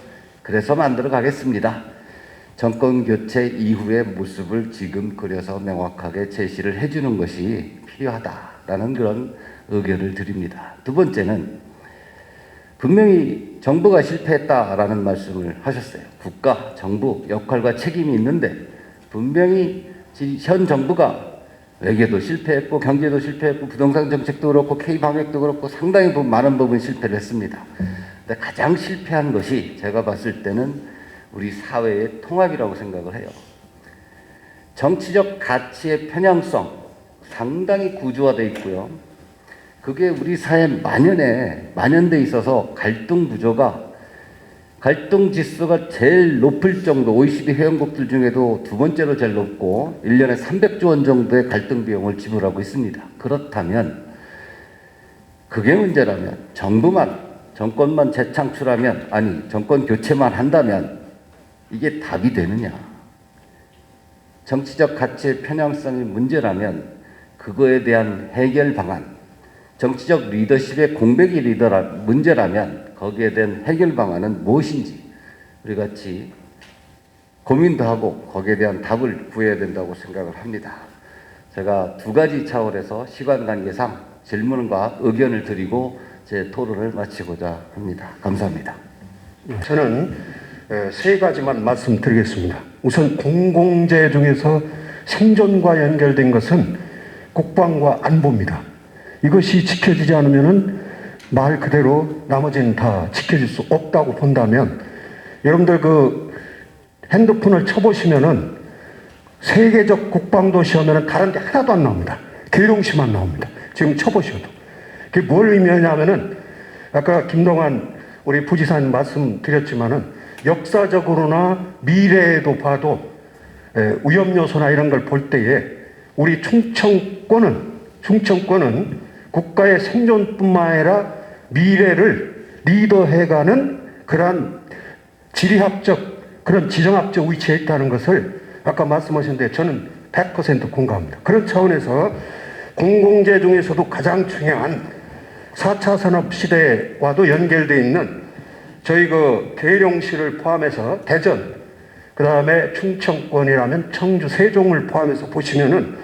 그래서 만들어 가겠습니다. 정권 교체 이후의 모습을 지금 그려서 명확하게 제시를 해주는 것이 필요하다라는 그런 의견을 드립니다. 두 번째는 분명히 정부가 실패했다라는 말씀을 하셨어요. 국가, 정부 역할과 책임이 있는데 분명히 현 정부가 외교도 실패했고 경제도 실패했고 부동산 정책도 그렇고 K방역도 그렇고 상당히 많은 부분 실패를 했습니다. 근데 가장 실패한 것이 제가 봤을 때는 우리 사회의 통합이라고 생각을 해요. 정치적 가치의 편향성 상당히 구조화되어 있고요. 그게 우리 사회 만연돼 있어서 갈등 지수가 제일 높을 정도, OECD 회원국들 중에도 두 번째로 제일 높고 1년에 300조 원 정도의 갈등 비용을 지불하고 있습니다. 그렇다면 그게 문제라면 정권만 재창출하면, 아니 정권 교체만 한다면 이게 답이 되느냐. 정치적 가치의 편향성이 문제라면 그거에 대한 해결 방안, 정치적 리더십의 공백이 문제라면 거기에 대한 해결 방안은 무엇인지 우리 같이 고민도 하고 거기에 대한 답을 구해야 된다고 생각을 합니다. 제가 두 가지 차원에서 시간 관계상 질문과 의견을 드리고 제 토론을 마치고자 합니다. 감사합니다. 저는 세 가지만 말씀드리겠습니다. 우선 공공재 중에서 생존과 연결된 것은 국방과 안보입니다. 이것이 지켜지지 않으면 말 그대로 나머지는 다 지켜질 수 없다고 본다면, 여러분들 그 핸드폰을 쳐보시면은 세계적 국방도시 하면은 다른 데 하나도 안 나옵니다. 계룡시만 나옵니다. 지금 쳐보셔도. 그게 뭘 의미하냐면은 아까 김동완 우리 부지사님 말씀드렸지만은 역사적으로나 미래에도 봐도 위험요소나 이런 걸 볼 때에 우리 충청권은 국가의 생존뿐만 아니라 미래를 리더해가는 그러한 지리학적, 그런 지정학적 위치에 있다는 것을 아까 말씀하셨는데 저는 100% 공감합니다. 그런 차원에서 공공재 중에서도 가장 중요한 4차 산업시대와도 연결되어 있는 저희 그 계룡시를 포함해서 대전, 그 다음에 충청권이라면 청주, 세종을 포함해서 보시면은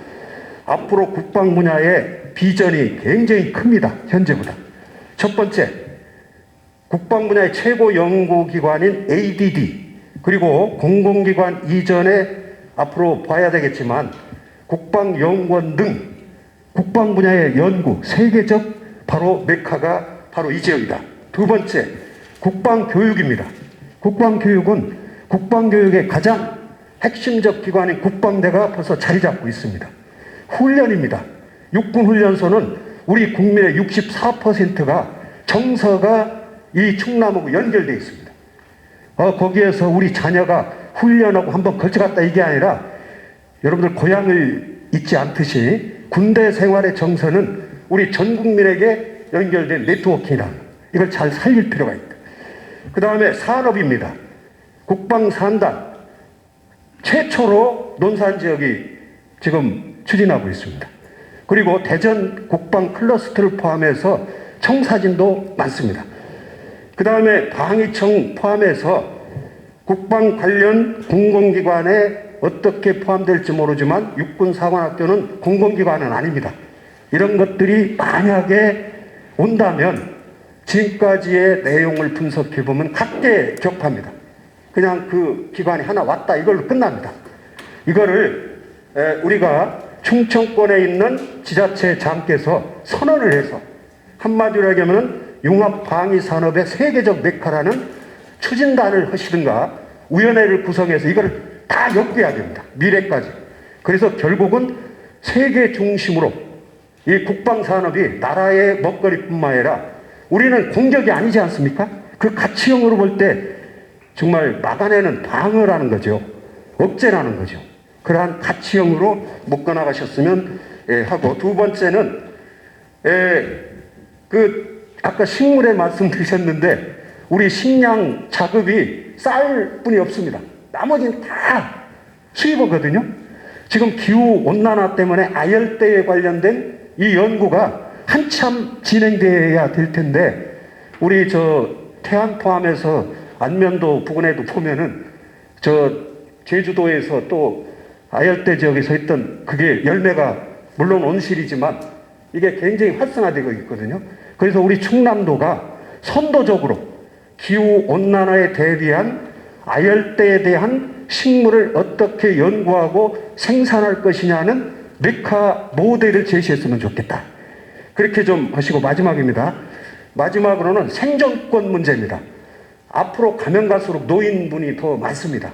앞으로 국방 분야의 비전이 굉장히 큽니다. 현재보다. 첫 번째, 국방 분야의 최고 연구기관인 ADD, 그리고 공공기관 이전에 앞으로 봐야 되겠지만 국방연구원 등 국방 분야의 연구, 세계적 바로 메카가 바로 이 지역이다. 두 번째, 국방교육입니다. 국방교육은 국방교육의 가장 핵심적 기관인 국방대가 벌써 자리 잡고 있습니다. 훈련입니다. 육군훈련소는 우리 국민의 64%가 정서가 이 충남하고 연결되어 있습니다. 거기에서 우리 자녀가 훈련하고 한번 걸쳐갔다 이게 아니라 여러분들 고향을 잊지 않듯이 군대 생활의 정서는 우리 전 국민에게 연결된 네트워킹이다. 이걸 잘 살릴 필요가 있다. 그 다음에 산업입니다. 국방산단 최초로 논산지역이 지금 추진하고 있습니다. 그리고 대전 국방 클러스터를 포함해서 청사진도 많습니다. 그 다음에 방위청 포함해서 국방 관련 공공기관에 어떻게 포함될지 모르지만 육군사관학교는 공공기관은 아닙니다. 이런 것들이 만약에 온다면 지금까지의 내용을 분석해보면 각계격파입니다. 그냥 그 기관이 하나 왔다 이걸로 끝납니다. 이거를 우리가 충청권에 있는 지자체장께서 선언을 해서 한마디로 얘기하면 융합방위산업의 세계적 메카라는 추진단을 하시든가 위원회를 구성해서 이걸 다 엮어야 됩니다. 미래까지. 그래서 결국은 세계 중심으로 이 국방산업이 나라의 먹거리뿐만 아니라 우리는 공격이 아니지 않습니까? 그 가치형으로 볼 때 정말 막아내는 방어라는 거죠. 억제라는 거죠. 그러한 가치형으로 묶어나가셨으면 하고, 두 번째는 아까 식물에 말씀드리셨는데 우리 식량 자급이 쌀뿐이 없습니다. 나머지는 다 수입어거든요. 지금 기후온난화 때문에 아열대에 관련된 이 연구가 한참 진행돼야 될 텐데, 우리 태안 포함해서 안면도 부근에도 보면은 제주도에서 또 아열대 지역에서 했던 그게 열매가 물론 온실이지만 이게 굉장히 활성화되고 있거든요. 그래서 우리 충남도가 선도적으로 기후온난화에 대비한 아열대에 대한 식물을 어떻게 연구하고 생산할 것이냐는 메카 모델을 제시했으면 좋겠다. 그렇게 좀 하시고, 마지막입니다. 마지막으로는 생존권 문제입니다. 앞으로 가면 갈수록 노인분이 더 많습니다.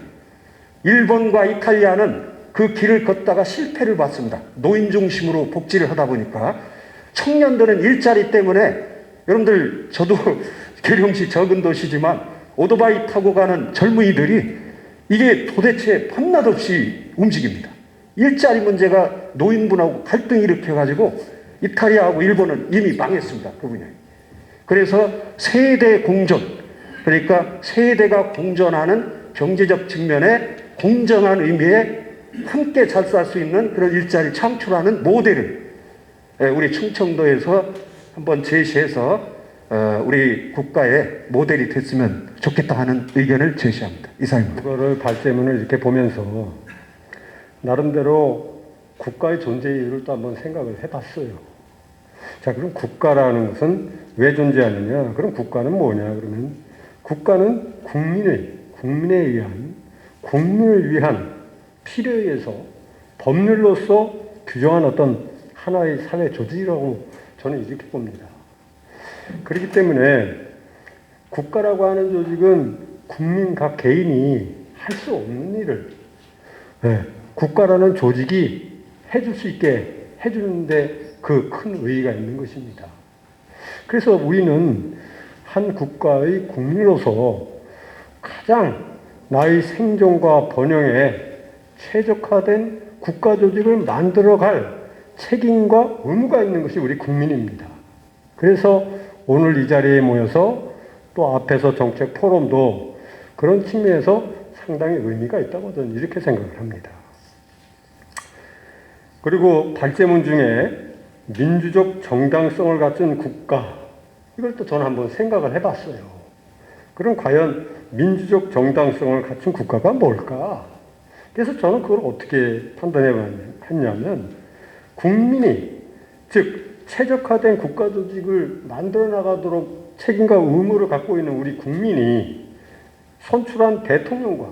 일본과 이탈리아는 그 길을 걷다가 실패를 봤습니다. 노인 중심으로 복지를 하다 보니까. 청년들은 일자리 때문에, 여러분들 저도 계룡시 적은 도시지만 오토바이 타고 가는 젊은이들이 이게 도대체 밤낮 없이 움직입니다. 일자리 문제가 노인분하고 갈등을 일으켜가지고 이탈리아하고 일본은 이미 망했습니다. 그 분야에. 그래서 세대 공존, 그러니까 세대가 공존하는 경제적 측면에 공정한 의미의 함께 잘 살 수 있는 그런 일자리 창출하는 모델을 우리 충청도에서 한번 제시해서 우리 국가의 모델이 됐으면 좋겠다 하는 의견을 제시합니다. 이상입니다. 그거를 발제문을 이렇게 보면서 나름대로 국가의 존재 이유를 또 한번 생각을 해봤어요. 자, 그럼 국가라는 것은 왜 존재하느냐? 그럼 국가는 뭐냐? 그러면 국가는 국민에 의한, 국민을 위한 필요에 의해서 법률로서 규정한 어떤 하나의 사회 조직이라고 저는 이렇게 봅니다. 그렇기 때문에 국가라고 하는 조직은 국민 각 개인이 할 수 없는 일을 국가라는 조직이 해줄 수 있게 해주는데 그 큰 의의가 있는 것입니다. 그래서 우리는 한 국가의 국민으로서 가장 나의 생존과 번영에 최적화된 국가 조직을 만들어갈 책임과 의무가 있는 것이 우리 국민입니다. 그래서 오늘 이 자리에 모여서 또 앞에서 정책 포럼도 그런 측면에서 상당히 의미가 있다고 저는 이렇게 생각을 합니다. 그리고 발제문 중에 민주적 정당성을 갖춘 국가, 이걸 또 저는 한번 생각을 해봤어요. 그럼 과연 민주적 정당성을 갖춘 국가가 뭘까? 그래서 저는 그걸 어떻게 판단했냐면, 국민이, 즉 최적화된 국가 조직을 만들어 나가도록 책임과 의무를 갖고 있는 우리 국민이 선출한 대통령과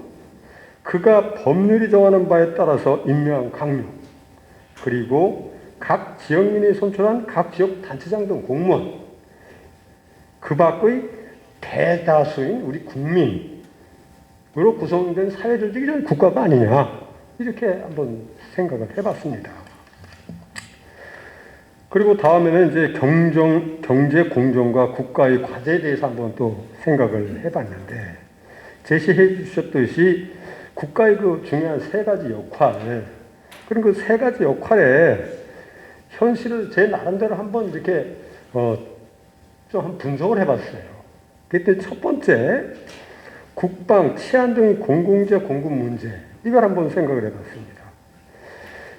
그가 법률이 정하는 바에 따라서 임명한 강령, 그리고 각 지역민이 선출한 각 지역 단체장 등 공무원, 그 밖의 대다수인 우리 국민으로 구성된 사회조직이 국가가 아니냐, 이렇게 한번 생각을 해봤습니다. 그리고 다음에는 이제 경제 공정과 국가의 과제에 대해서 한번 또 생각을 해봤는데, 제시해 주셨듯이 국가의 그 중요한 세 가지 역할, 그런 그 세 가지 역할에 현실을 제 나름대로 한번 이렇게 좀 한 분석을 해봤어요. 그때 첫 번째, 국방, 치안 등의 공공재 공급 문제, 이걸 한번 생각을 해봤습니다.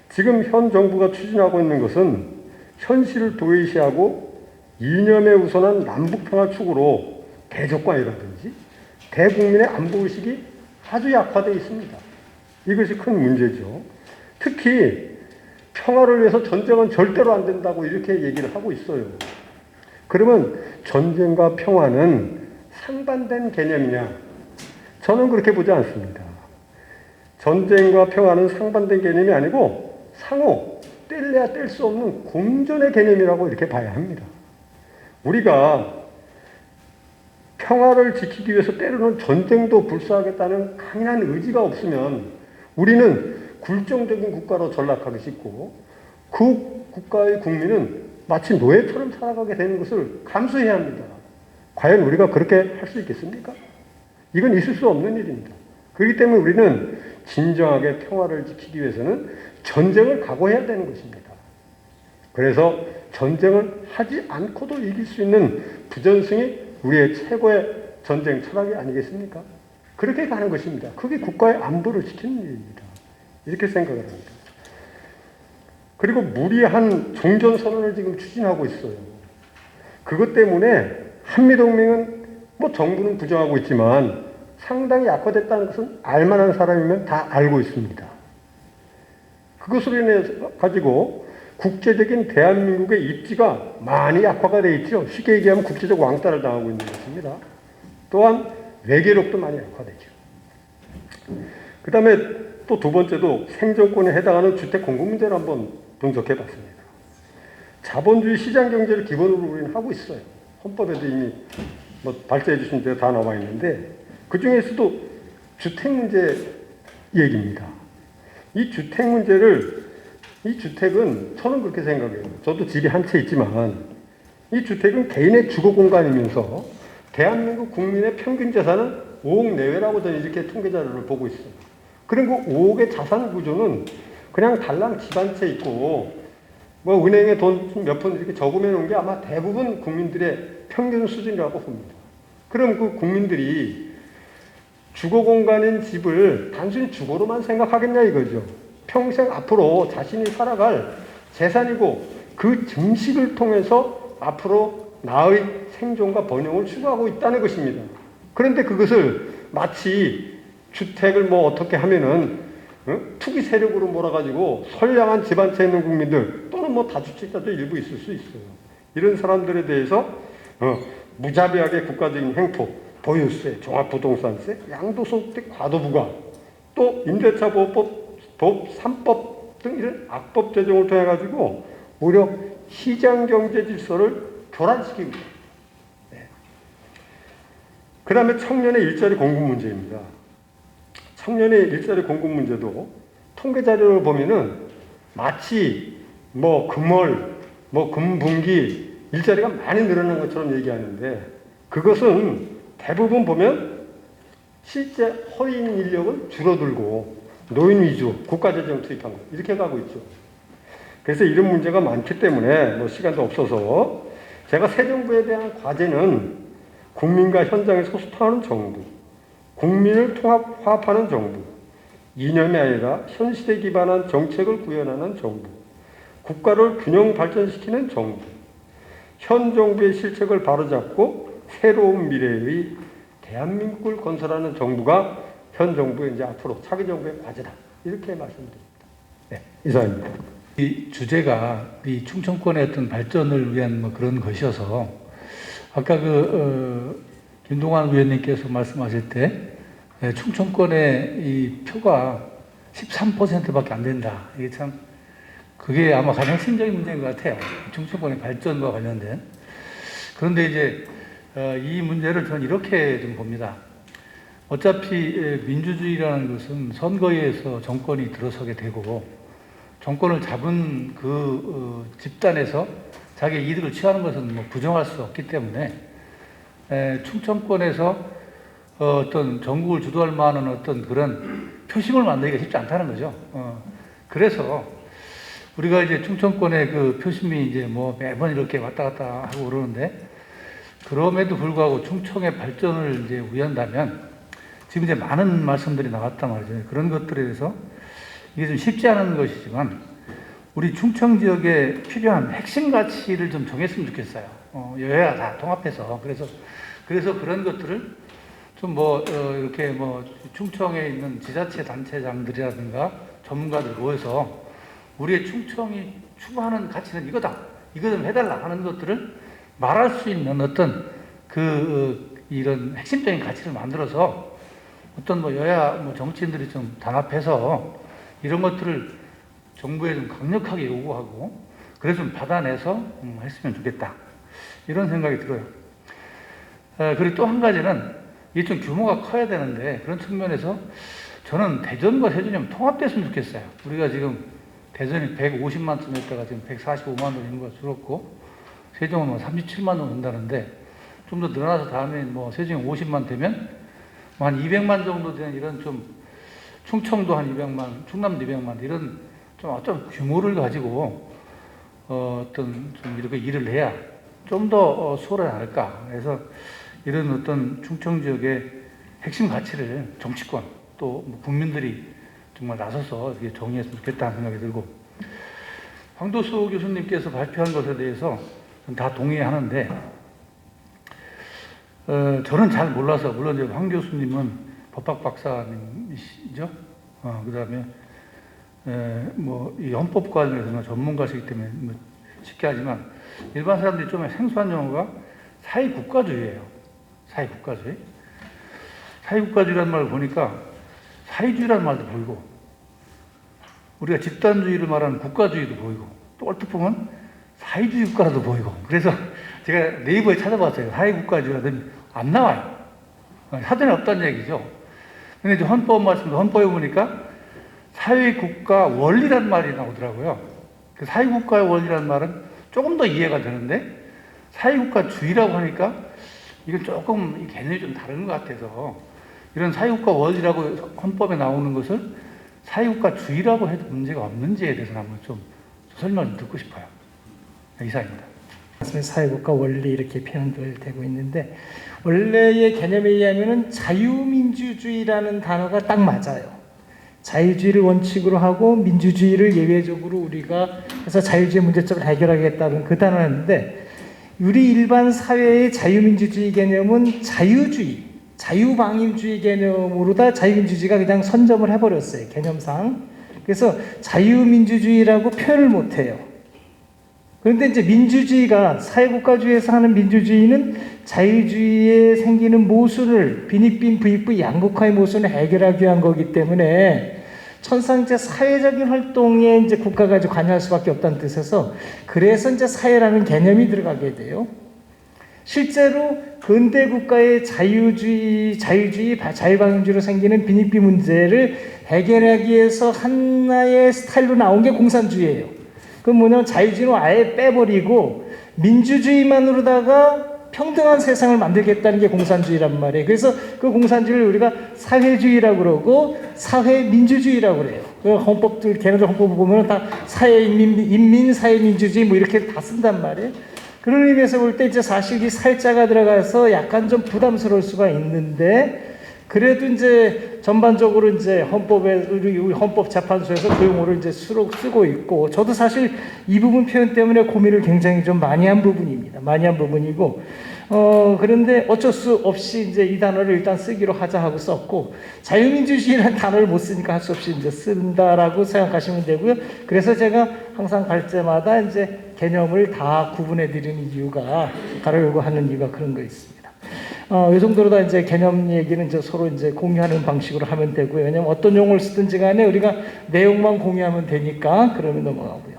지금 현 정부가 추진하고 있는 것은 현실을 도외시하고 이념에 우선한 남북평화 추구로 대적관이라든지 대국민의 안보의식이 아주 약화되어 있습니다. 이것이 큰 문제죠. 특히 평화를 위해서 전쟁은 절대로 안 된다고 이렇게 얘기를 하고 있어요. 그러면 전쟁과 평화는 상반된 개념이냐? 저는 그렇게 보지 않습니다. 전쟁과 평화는 상반된 개념이 아니고 상호, 뗄래야 뗄 수 없는 공존의 개념이라고 이렇게 봐야 합니다. 우리가 평화를 지키기 위해서 때로는 전쟁도 불사하겠다는 강인한 의지가 없으면 우리는 굴종적인 국가로 전락하기 쉽고, 그 국가의 국민은 마치 노예처럼 살아가게 되는 것을 감수해야 합니다. 과연 우리가 그렇게 할 수 있겠습니까? 이건 있을 수 없는 일입니다. 그렇기 때문에 우리는 진정하게 평화를 지키기 위해서는 전쟁을 각오해야 되는 것입니다. 그래서 전쟁을 하지 않고도 이길 수 있는 부전승이 우리의 최고의 전쟁 철학이 아니겠습니까? 그렇게 가는 것입니다. 그게 국가의 안보를 지키는 일입니다. 이렇게 생각을 합니다. 그리고 무리한 종전선언을 지금 추진하고 있어요. 그것 때문에 한미동맹은 뭐 정부는 부정하고 있지만 상당히 약화됐다는 것은 알만한 사람이면 다 알고 있습니다. 그것으로 인해 가지고 국제적인 대한민국의 입지가 많이 약화가 되어 있죠. 쉽게 얘기하면 국제적 왕따를 당하고 있는 것입니다. 또한 외교력도 많이 약화되죠. 그 다음에 또 두 번째도 생존권에 해당하는 주택 공급 문제를 한번 분석해 봤습니다. 자본주의 시장 경제를 기본으로 우리는 하고 있어요. 헌법에도 이미 뭐 발제해 주신 대로 다 나와 있는데 그 중에서도 주택 문제 얘기입니다. 이 주택은 저는 그렇게 생각해요. 저도 집이 한 채 있지만 이 주택은 개인의 주거 공간이면서 대한민국 국민의 평균 자산은 5억 내외라고 저는 이렇게 통계 자료를 보고 있어요. 그리고 5억의 자산 구조는 그냥 달랑 집 한 채 있고 뭐 은행에 돈 몇 푼 이렇게 저금해 놓은 게 아마 대부분 국민들의 평균 수준이라고 봅니다. 그럼 그 국민들이 주거 공간인 집을 단순히 주거로만 생각하겠냐 이거죠. 평생 앞으로 자신이 살아갈 재산이고 그 증식을 통해서 앞으로 나의 생존과 번영을 추구하고 있다는 것입니다. 그런데 그것을 마치 주택을 뭐 어떻게 하면은 투기 세력으로 몰아가지고 선량한 집 한 채 있는 국민들 또는 뭐 다주택자도 일부 있을 수 있어요. 이런 사람들에 대해서 무자비하게 국가적인 횡포, 보유세, 종합부동산세, 양도소득 과도부과 또 임대차 보호법, 3법 등 이런 악법 제정을 통해 가지고 오히려 시장 경제 질서를 교란시키고 있다. 네. 그 다음에 청년의 일자리 공급 문제입니다. 청년의 일자리 공급 문제도 통계 자료를 보면은 마치 뭐 금월, 뭐 금분기 일자리가 많이 늘어난 것처럼 얘기하는데 그것은 대부분 보면 실제 허인 인력을 줄어들고 노인 위주로 국가재정 투입한 거 이렇게 가고 있죠. 그래서 이런 문제가 많기 때문에 뭐 시간도 없어서 제가 새 정부에 대한 과제는 국민과 현장에 소통하는 정부, 국민을 화합하는 정부, 이념이 아니라 현실에 기반한 정책을 구현하는 정부, 국가를 균형 발전시키는 정부, 현 정부의 실책을 바로잡고 새로운 미래의 대한민국을 건설하는 정부가 현 정부의 이제 앞으로 차기 정부의 과제다. 이렇게 말씀드립니다. 네, 이상입니다. 이 주제가 이 충청권의 어떤 발전을 위한 뭐 그런 것이어서 아까 김동완 의원님께서 말씀하실 때 충청권의 이 표가 13%밖에 안 된다. 이게 참 그게 아마 가장 핵심적인 문제인 것 같아요. 충청권의 발전과 관련된. 그런데 이제 이 문제를 저는 이렇게 좀 봅니다. 어차피 민주주의라는 것은 선거에 의해서 정권이 들어서게 되고 정권을 잡은 그 집단에서 자기 이득을 취하는 것은 뭐 부정할 수 없기 때문에 충청권에서 어떤 전국을 주도할 만한 어떤 그런 표심을 만들기가 쉽지 않다는 거죠. 그래서 우리가 이제 충청권의 그 표심이 이제 뭐 매번 이렇게 왔다 갔다 하고 그러는데 그럼에도 불구하고 충청의 발전을 이제 위한다면 지금 이제 많은 말씀들이 나왔단 말이죠. 그런 것들에 대해서 이게 좀 쉽지 않은 것이지만 우리 충청 지역에 필요한 핵심 가치를 좀 정했으면 좋겠어요. 여야 다 통합해서 그래서 그런 것들을 좀 이렇게 충청에 있는 지자체 단체장들이라든가 전문가들 모여서 우리의 충청이 추구하는 가치는 이거다. 이거 좀 해달라 하는 것들을 말할 수 있는 어떤 이런 핵심적인 가치를 만들어서 어떤 여야 정치인들이 좀 단합해서 이런 것들을 정부에 좀 강력하게 요구하고 그래서 좀 받아내서 했으면 좋겠다. 이런 생각이 들어요. 그리고 또 한 가지는 이게 좀 규모가 커야 되는데 그런 측면에서 저는 대전과 세종이 좀 통합됐으면 좋겠어요. 우리가 지금 대전이 150만쯤 했다가 지금 145만 원 인구가 줄었고 세종은 37만 원 온다는데 좀 더 늘어나서 다음에 세종이 50만 되면 한 200만 정도 되는 이런 좀 충청도 한 200만, 충남도 200만 이런 좀 어떤 규모를 가지고 어떤 좀 이렇게 일을 해야 좀 더 수월하지 않을까. 그래서 이런 어떤 충청 지역의 핵심 가치를 정치권 또뭐 국민들이 정말 나서서 이렇게 정의했으면 좋겠다는 생각이 들고, 황도수 교수님께서 발표한 것에 대해서 저는 다 동의하는데, 저는 잘 몰라서, 물론 이제 황 교수님은 법학 박사님이시죠. 그다음에 뭐 이 헌법 관련해서는 전문가시기 때문에 뭐 쉽게 하지만, 일반 사람들이 좀 생소한 용어가 사회국가주의예요. 사회국가주의. 사회국가주의라는 말을 보니까 사회주의라는 말도 보이고, 우리가 집단주의를 말하는 국가주의도 보이고, 또 얼핏 보면 사회주의 국가라도 보이고, 그래서 제가 네이버에 찾아봤어요. 사회국가주의라더니 안 나와요. 사전에 없다는 얘기죠. 근데 이제 헌법 말씀도 헌법에 보니까 사회국가 원리라는 말이 나오더라고요. 그 사회국가 원리라는 말은 조금 더 이해가 되는데, 사회국가주의라고 하니까 이건 조금 개념이 좀 다른 것 같아서, 이런 사회국가 원리라고 헌법에 나오는 것을 사회국가주의라고 해도 문제가 없는지에 대해서 한번 좀 설명을 듣고 싶어요. 이상입니다. 사회국가 원리 이렇게 표현되고 있는데, 원래의 개념에 의하면은 자유민주주의라는 단어가 딱 맞아요. 자유주의를 원칙으로 하고 민주주의를 예외적으로 우리가 해서 자유주의 문제점을 해결하겠다는 그 단어였는데, 우리 일반 사회의 자유민주주의 개념은 자유주의, 자유방임주의 개념으로다 자유민주주의가 그냥 선점을 해버렸어요, 개념상. 그래서 자유민주주의라고 표현을 못해요. 그런데 이제 민주주의가, 사회국가주의에서 하는 민주주의는 자유주의에 생기는 모순을, 빈익빈 부익부 양극화의 모순을 해결하기 위한 거기 때문에 천상 이제 사회적인 활동에 이제 국가가 이제 관여할 수밖에 없다는 뜻에서, 그래서 이제 사회라는 개념이 들어가게 돼요. 실제로 근대 국가의 자유주의, 자유방임주의로 생기는 빈익빈 문제를 해결하기 위해서 하나의 스타일로 나온 게 공산주의예요. 그건 뭐냐면 자유주의는 아예 빼버리고 민주주의만으로다가 평등한 세상을 만들겠다는 게 공산주의란 말이에요. 그래서 그 공산주의를 우리가 사회주의라고 그러고 사회민주주의라고 그래요. 그 헌법들, 걔네들 헌법 보면 다 인민 사회민주주의 뭐 이렇게 다 쓴단 말이에요. 그런 의미에서 볼 때 이제 사실 이 살자가 들어가서 약간 좀 부담스러울 수가 있는데, 그래도 이제 전반적으로 이제 우리 헌법재판소에서 그 용어를 이제 쓰고 있고, 저도 사실 이 부분 표현 때문에 고민을 굉장히 좀 많이 한 부분입니다. 많이 한 부분이고, 그런데 어쩔 수 없이 이제 이 단어를 일단 쓰기로 하자 하고 썼고, 자유민주주의라는 단어를 못 쓰니까 할 수 없이 이제 쓴다라고 생각하시면 되고요. 그래서 제가 항상 갈 때마다 이제 개념을 다 구분해 드리는 이유가, 가르려고 하는 이유가 그런 거 있습니다. 이 정도로 다 이제 개념 얘기는 이제 서로 이제 공유하는 방식으로 하면 되고요. 왜냐면 어떤 용어를 쓰든지 간에 우리가 내용만 공유하면 되니까, 그러면 넘어가고요.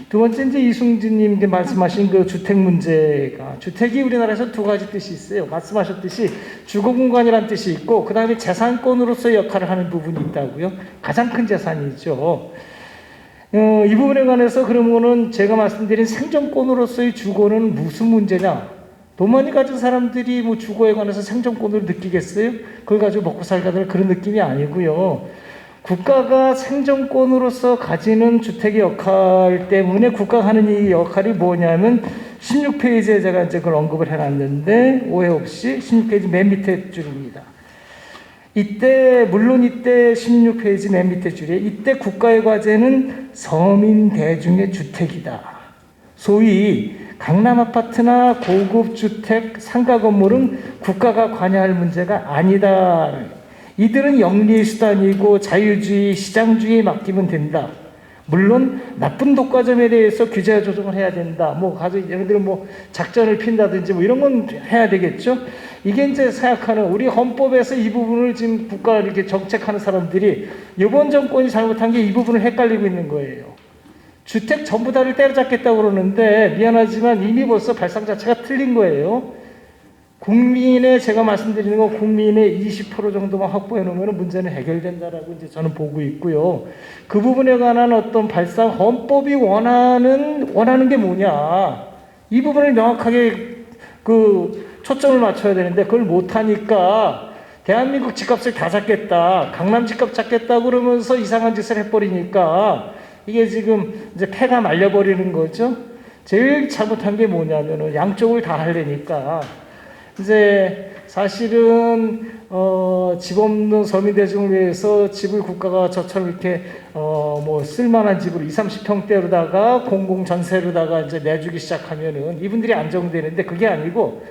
두 번째, 이제 이승진님 말씀하신 그 주택 문제가, 주택이 우리나라에서 두 가지 뜻이 있어요. 말씀하셨듯이 주거 공간이라는 뜻이 있고, 그 다음에 재산권으로서의 역할을 하는 부분이 있다고요. 가장 큰 재산이죠. 이 부분에 관해서 그러면은 제가 말씀드린 생존권으로서의 주거는 무슨 문제냐? 돈 많이 가진 사람들이 뭐 주거에 관해서 생존권을 느끼겠어요? 그걸 가지고 먹고 살가들 그런 느낌이 아니고요. 국가가 생존권으로서 가지는 주택의 역할 때문에 국가가 하는 이 역할이 뭐냐면 16페이지에 제가 이제 그걸 언급을 해놨는데, 오해 없이 16페이지 맨 밑에 줄입니다. 물론 이때 16페이지 맨 밑에 줄에, 이때 국가의 과제는 서민 대중의 주택이다. 소위 강남 아파트나 고급 주택, 상가 건물은 국가가 관여할 문제가 아니다. 이들은 영리의 수단이고 자유주의, 시장주의에 맡기면 된다. 물론 나쁜 독과점에 대해서 규제 조정을 해야 된다. 뭐 예를 들어 뭐 작전을 핀다든지 뭐 이런 건 해야 되겠죠. 이게 이제 생각하는, 우리 헌법에서 이 부분을 지금 국가 이렇게 정책하는 사람들이 이번 정권이 잘못한 게 이 부분을 헷갈리고 있는 거예요. 주택 전부 다를 때려잡겠다고 그러는데, 미안하지만 이미 벌써 발상 자체가 틀린 거예요. 제가 말씀드리는 건 국민의 20% 정도만 확보해 놓으면 문제는 해결된다라고 이제 저는 보고 있고요. 그 부분에 관한 어떤 발상, 헌법이 원하는 게 뭐냐, 이 부분을 명확하게 초점을 맞춰야 되는데, 그걸 못하니까 대한민국 집값을 다 잡겠다, 강남 집값 잡겠다 그러면서 이상한 짓을 해버리니까 이게 지금 이제 패가 말려버리는 거죠. 제일 잘못한 게 뭐냐면은 양쪽을 다 하려니까 이제 사실은 집 없는 서민 대중을 위해서 집을 국가가 저처럼 이렇게 뭐 쓸만한 집으로 20, 30평대로다가 공공 전세로다가 이제 내주기 시작하면은 이분들이 안정되는데 그게 아니고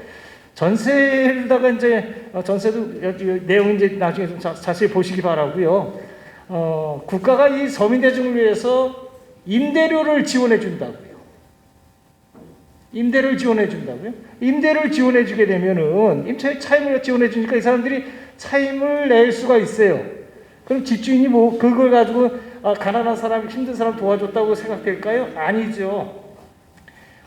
전세로다가 이제 전세도 내용 이제 나중에 좀 자세히 보시기 바라고요. 국가가 이 서민 대중을 위해서 임대료를 지원해 준다고요. 임대를 지원해 준다고요? 임대를 지원해 주게 되면은 차임을 지원해 주니까 이 사람들이 차임을 낼 수가 있어요. 그럼 집주인이 뭐 그걸 가지고 가난한 사람, 힘든 사람 도와줬다고 생각될까요? 아니죠.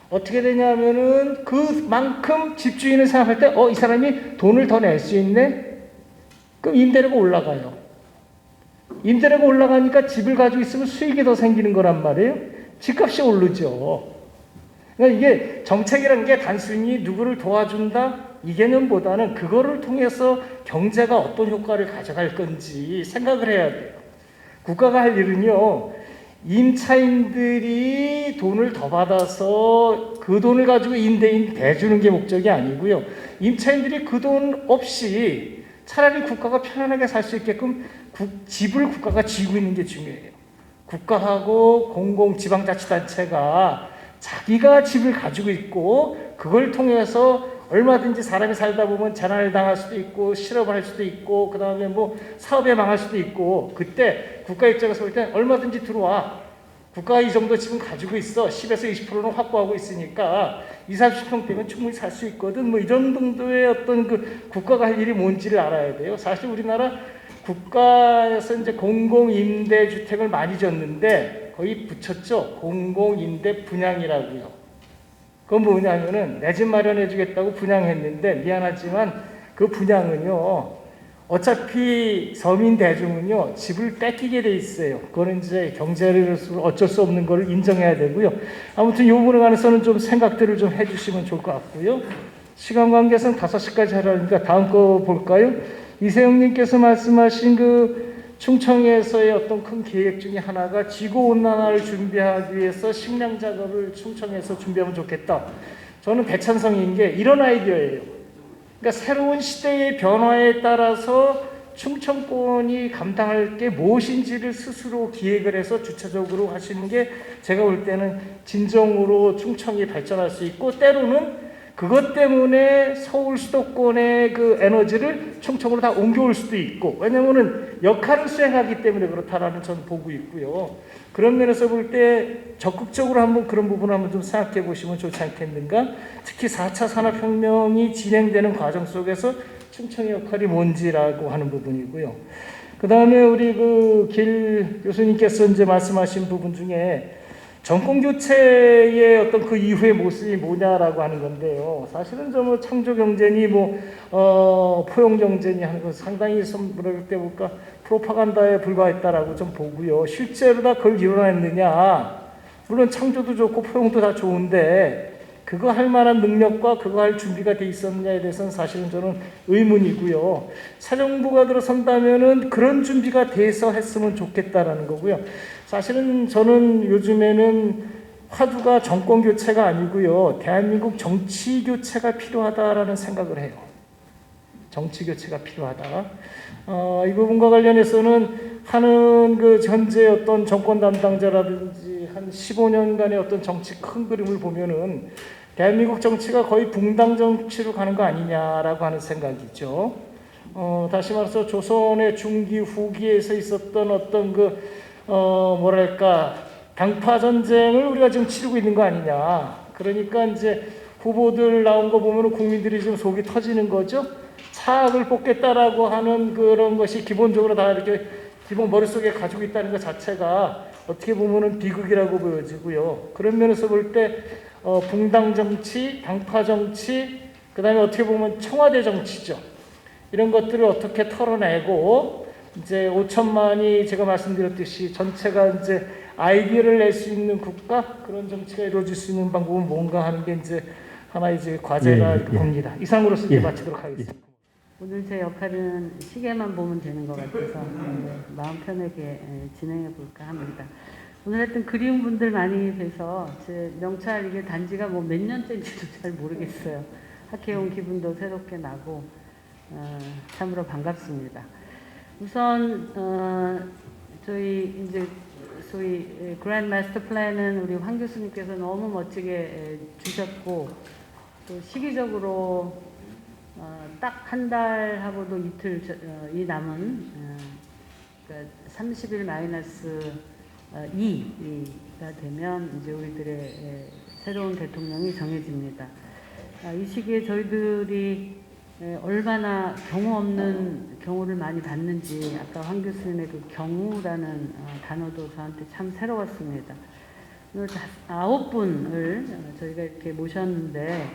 어떻게 되냐면은 그만큼 집주인을 생각할 때 이 사람이 돈을 더 낼 수 있네? 그럼 임대료가 올라가요. 임대료가 올라가니까 집을 가지고 있으면 수익이 더 생기는 거란 말이에요. 집값이 오르죠. 그러니까 이게 정책이라는 게 단순히 누구를 도와준다 이 개념보다는 그거를 통해서 경제가 어떤 효과를 가져갈 건지 생각을 해야 돼요. 국가가 할 일은요, 임차인들이 돈을 더 받아서 그 돈을 가지고 임대인 대주는 게 목적이 아니고요. 임차인들이 그 돈 없이 차라리 국가가 편안하게 살 수 있게끔 집을 국가가 지고 있는 게 중요해요. 국가하고 공공지방자치단체가 자기가 집을 가지고 있고 그걸 통해서 얼마든지 사람이 살다 보면 재난을 당할 수도 있고 실업을 할 수도 있고 그 다음에 뭐 사업에 망할 수도 있고 그때 국가 입장에서 볼 때 얼마든지 들어와. 국가가 이 정도 집은 가지고 있어. 10에서 20%는 확보하고 있으니까 20, 30평대면 충분히 살 수 있거든. 뭐 이런 정도의 어떤 그 국가가 할 일이 뭔지를 알아야 돼요. 사실 우리나라 국가에서 이제 공공임대주택을 많이 졌는데 거의 붙였죠. 공공임대 분양이라고요. 그건 뭐냐면은 내 집 마련해 주겠다고 분양했는데 미안하지만 그 분양은요. 어차피 서민 대중은요. 집을 뺏기게 돼 있어요. 그거는 이제 경제로서 어쩔 수 없는 걸 인정해야 되고요. 아무튼 이 부분에 관해서는 좀 생각들을 좀 해주시면 좋을 것 같고요. 시간 관계상 5시까지 하라니까 다음 거 볼까요? 이세영님께서 말씀하신 그 충청에서의 어떤 큰 계획 중에 하나가 지구온난화를 준비하기 위해서 식량 작업을 충청에서 준비하면 좋겠다. 저는 대찬성인 게 이런 아이디어예요. 그러니까 새로운 시대의 변화에 따라서 충청권이 감당할 게 무엇인지를 스스로 기획을 해서 주체적으로 하시는 게 제가 볼 때는 진정으로 충청이 발전할 수 있고 때로는 그것 때문에 서울 수도권의 그 에너지를 충청으로 다 옮겨올 수도 있고 왜냐면은 역할을 수행하기 때문에 그렇다라는 저는 보고 있고요. 그런 면에서 볼 때 적극적으로 한번 그런 부분을 한번 좀 생각해 보시면 좋지 않겠는가? 특히 4차 산업혁명이 진행되는 과정 속에서 충청의 역할이 뭔지라고 하는 부분이고요. 그 다음에 우리 그 길 교수님께서 이제 말씀하신 부분 중에 정권 교체의 어떤 그 이후의 모습이 뭐냐라고 하는 건데요. 사실은 뭐 창조 경제니 포용 경제니 하는 건 상당히 좀 뭐랄 때 볼까 프로파간다에 불과했다라고 좀 보고요. 실제로 다 그걸 이뤄냈느냐? 물론 창조도 좋고 포용도 다 좋은데 그거 할 만한 능력과 그거 할 준비가 돼 있었느냐에 대해서는 사실은 저는 의문이고요. 새 정부가 들어선다면은 그런 준비가 돼서 했으면 좋겠다라는 거고요. 사실은 저는 요즘에는 화두가 정권 교체가 아니고요. 대한민국 정치 교체가 필요하다라는 생각을 해요. 정치 교체가 필요하다. 이 부분과 관련해서는 하는 그 현재 어떤 정권 담당자라든지 한 15년간의 어떤 정치 큰 그림을 보면은 대한민국 정치가 거의 붕당 정치로 가는 거 아니냐라고 하는 생각이죠. 다시 말해서 조선의 중기 후기에서 있었던 어떤 뭐랄까 당파 전쟁을 우리가 지금 치르고 있는 거 아니냐. 그러니까 이제 후보들 나온 거 보면 국민들이 지금 속이 터지는 거죠. 차악을 뽑겠다라고 하는 그런 것이 기본적으로 다 이렇게 기본 머릿속에 가지고 있다는 것 자체가 어떻게 보면은 비극이라고 보여지고요. 그런 면에서 볼 때 붕당 정치, 당파 정치, 그 다음에 어떻게 보면 청와대 정치죠. 이런 것들을 어떻게 털어내고 이제 5천만이 제가 말씀드렸듯이 전체가 이제 아이디어를 낼 수 있는 국가 그런 정치가 이루어질 수 있는 방법은 뭔가 하는 게 이제 하나의 이제 과제라 이렇게 봅니다. 이상으로서 이제 마치도록 하겠습니다. 오늘 제 역할은 시계만 보면 되는 것 같아서 마음 편하게 진행해 볼까 합니다. 오늘 하여튼 그리운 분들 많이 뵈서 제 명찰 이게 단지가 뭐 몇 년째인지도 잘 모르겠어요. 학회온 기분도 새롭게 나고 참으로 반갑습니다. 우선 저희 이제 소위 그랜드 마스터 플랜은 우리 황 교수님께서 너무 멋지게 주셨고 또 시기적으로 딱 한 달하고도 이틀 이 남은 그러니까 30일 마이너스 2가 되면 이제 우리들의 새로운 대통령이 정해집니다. 이 시기에 저희들이 얼마나 경우 없는 경우를 많이 봤는지 아까 황 교수님의 그 경우라는 단어도 저한테 참 새로웠습니다. 오늘 9분을 저희가 이렇게 모셨는데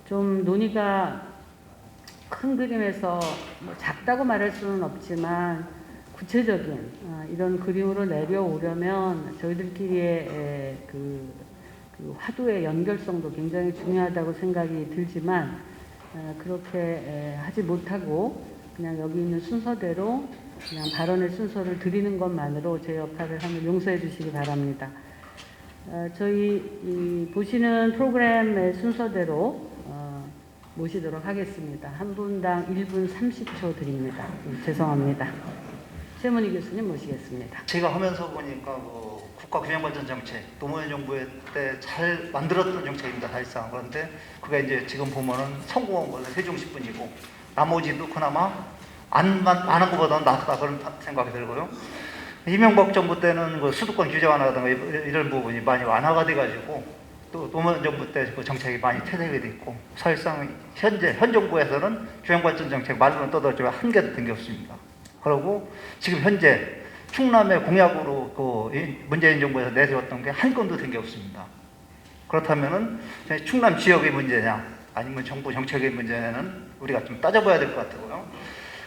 좀 논의가 큰 그림에서 뭐 작다고 말할 수는 없지만 구체적인 이런 그림으로 내려오려면 저희들끼리의 그 화두의 연결성도 굉장히 중요하다고 생각이 들지만 그렇게 하지 못하고 그냥 여기 있는 순서대로 그냥 발언의 순서를 드리는 것만으로 제 역할을 하면 용서해 주시기 바랍니다. 저희 보시는 프로그램의 순서대로 모시도록 하겠습니다. 한 분당 1분 30초 드립니다. 죄송합니다. 최문희 교수님 모시겠습니다. 제가 하면서 보니까 국가균형발전 정책, 노무현 정부 때 잘 만들었던 정책입니다, 사실상. 그런데 그게 이제 지금 보면은 성공한 것은 세종시뿐이고 나머지도 그나마 안 한 것보다는 낫다 그런 생각이 들고요. 이명박 정부 때는 그 수도권 규제 완화라든가 이런 부분이 많이 완화가 돼가지고 또 노무현 정부 때 그 정책이 많이 퇴색이 됐고 사실상 현 정부에서는 균형발전 정책 말로는 떠들었지만 한 개도 된 게 없습니다. 그리고 지금 현재 충남의 공약으로 그 문재인 정부에서 내세웠던 게 한 건도 된 게 없습니다. 그렇다면은 충남 지역의 문제냐 아니면 정부 정책의 문제는 우리가 좀 따져봐야 될 것 같고요.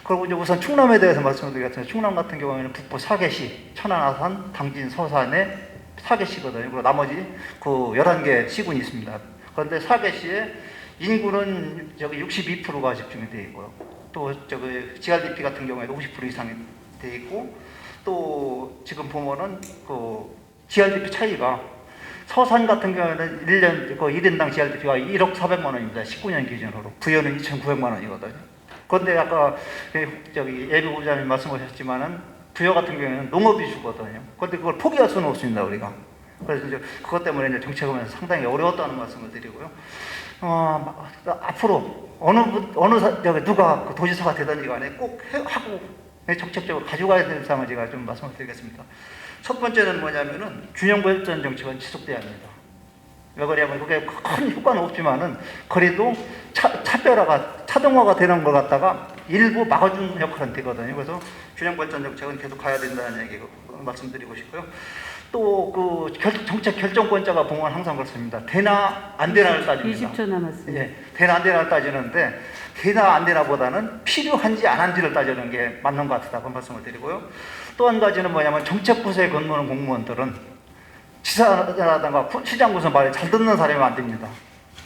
그리고 이제 우선 충남에 대해서 말씀드리겠습니다. 충남 같은 경우에는 북부 4개시, 천안, 아산, 당진, 서산에 4개시거든요. 그리고 나머지 그 11개 시군이 있습니다. 그런데 4개시에 인구는 저기 62%가 집중이 되어 있고요. 또 저기 GRDP 같은 경우에도 50% 이상이 되어 있고 또 지금 보면은 그 GRDP 차이가 서산 같은 경우에는 1년 그 1인당 GRDP가 1억 400만 원입니다. 19년 기준으로. 부여는 2,900만 원이거든요. 그런데 아까 저기 예비 부장님 말씀하셨지만은 부여 같은 경우에는 농업이 주거든요. 그런데 그걸 포기할 수는 없습니다, 우리가. 그래서 이제 그것 때문에 이제 정책을 하면서 상당히 어려웠다는 말씀을 드리고요. 앞으로 누가 그 도지사가 되든지 간에 꼭 하고 정책적으로 가져가야 되는 사항을 제가 좀 말씀을 드리겠습니다. 첫 번째는 뭐냐면은 균형발전 정책은 지속돼야 합니다. 왜 그러냐면 그게 큰 효과는 없지만은 그래도 차등화가 되는 것 같다가 일부 막아주는 역할은 되거든요. 그래서 균형발전 정책은 계속 가야 된다는 얘기 말씀드리고 싶고요. 또 그 정책 결정권자가 보면 항상 그렇습니다. 되나 안 되나를 따집니다. 20초 남았습니다. 예, 되나 안 되나를 따지는데 되나 안 되나보다는 필요한지 안 한지를 따지는 게 맞는 것 같다 그 말씀을 드리고요. 또 한 가지는 뭐냐면 정책부서에 근무하는 공무원들은 지사라든가 시장부서 말을 잘 듣는 사람이 안 됩니다.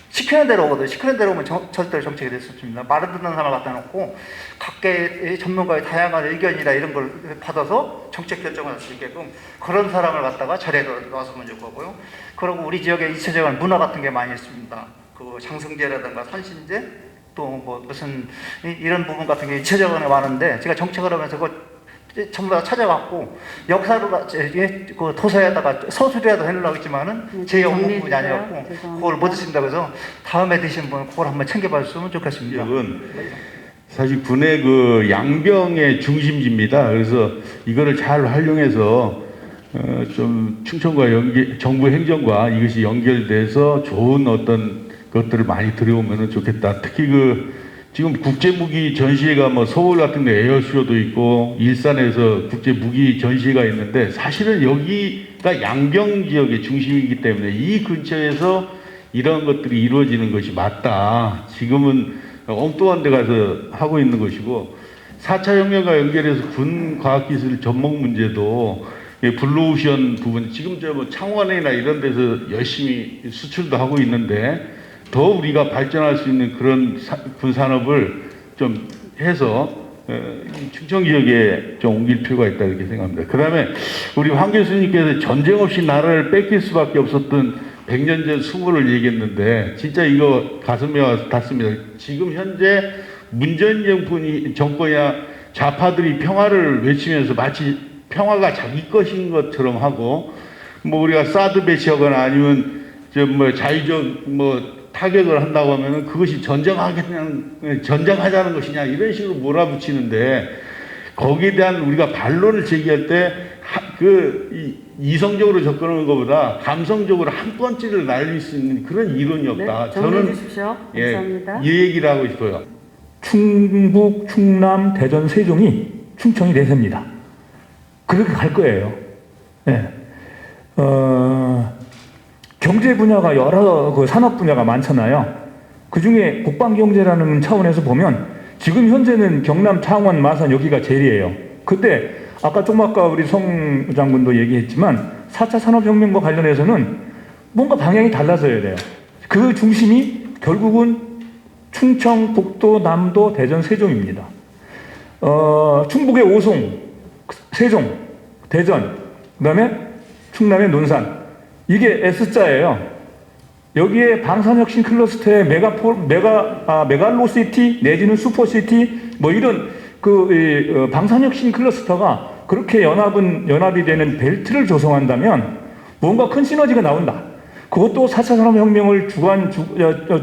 시키는 대로 오거든요. 시키는 대로 오면 절대로 정책이 될 수 없습니다. 말을 듣는 사람을 갖다 놓고 각계의 전문가의 다양한 의견이나 이런 걸 받아서 정책 결정을 할 수 있게끔 그런 사람을 갖다가 자리에 놨으면 좋을 거고요. 그리고 우리 지역에 잊혀져간 문화 같은 게 많이 있습니다. 그 장성제라든가 선신제 또 뭐 무슨 이런 부분 같은 게 잊혀져가는 게 많은데 제가 정책을 하면서 그거 전부 다 찾아갖고 역사로 그 도서에다가 서술이라도 해놓으려고 했지만은 제 업무 분이 아니었고 그걸 못 했습니다. 그래서 다음에 되신 분 그걸 한번 챙겨봤으면 좋겠습니다. 사실 군의 그 양병의 중심지입니다. 그래서 이거를 잘 활용해서 좀 충청과 정부 행정과 이것이 연결돼서 좋은 어떤 것들을 많이 들여오면 좋겠다. 특히 지금 국제무기 전시회가 뭐 서울 같은 데 에어쇼도 있고 일산에서 국제무기 전시회가 있는데 사실은 여기가 양병 지역의 중심이기 때문에 이 근처에서 이런 것들이 이루어지는 것이 맞다. 지금은 엉뚱한 데 가서 하고 있는 것이고 4차 혁명과 연결해서 군 과학기술 접목 문제도 블루오션 부분 지금 뭐 창원이나 이런 데서 열심히 수출도 하고 있는데 더 우리가 발전할 수 있는 그런 군 산업을 좀 해서 충청 지역에 좀 옮길 필요가 있다 이렇게 생각합니다. 그 다음에 우리 황 교수님께서 전쟁 없이 나라를 뺏길 수밖에 없었던 100년 전 수모를 얘기했는데 진짜 이거 가슴에 와서 닿습니다. 지금 현재 문재인 정권이나 좌파들이 평화를 외치면서 마치 평화가 자기 것인 것처럼 하고, 뭐 우리가 사드 배치하거나 아니면 자유적 타격을 한다고 하면은 그것이 전쟁하자는 것이냐 이런 식으로 몰아붙이는데, 거기에 대한 우리가 반론을 제기할 때 이성적으로 접근하는 것보다 감성적으로 한 번째를 날릴 수 있는 그런 이론이 없다. 네, 정리해 주십시오. 감사합니다. 이 얘기를 하고 싶어요. 충북, 충남, 대전, 세종이 충청이 대세입니다. 그렇게 갈 거예요. 네. 경제 분야가 여러 산업 분야가 많잖아요. 그 중에 국방경제라는 차원에서 보면 지금 현재는 경남, 창원, 마산 여기가 제일이에요. 그때 아까 우리 성 장군도 얘기했지만 4차 산업혁명과 관련해서는 뭔가 방향이 달라져야 돼요. 그 중심이 결국은 충청, 북도, 남도, 대전, 세종입니다. 충북의 오송, 세종, 대전, 그 다음에 충남의 논산. 이게 S자예요. 여기에 방산혁신 클러스터의 메갈로시티 내지는 슈퍼시티 이런 방산혁신 클러스터가 그렇게 연합이 되는 벨트를 조성한다면 뭔가 큰 시너지가 나온다. 그것도 4차 산업혁명을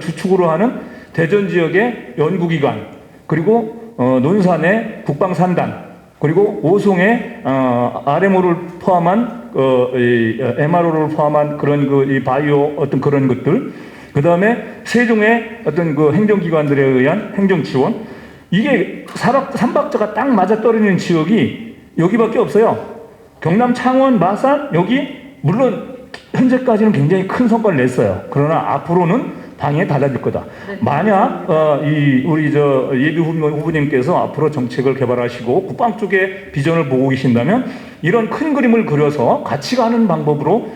주축으로 하는 대전 지역의 연구기관, 그리고 논산의 국방산단, 그리고 오송의 RMO를 포함한 MRO를 포함한 그런 바이오 어떤 그런 것들, 그 다음에 세종의 어떤 행정기관들에 의한 행정지원, 이게 삼박자가 딱 맞아 떨어지는 지역이 여기밖에 없어요. 경남, 창원, 마산 여기 물론 현재까지는 굉장히 큰 성과를 냈어요. 그러나 앞으로는 방향이 달라질 거다. 네. 만약 우리 예비 후보님께서 앞으로 정책을 개발하시고 국방 쪽에 비전을 보고 계신다면 이런 큰 그림을 그려서 같이 가는 방법으로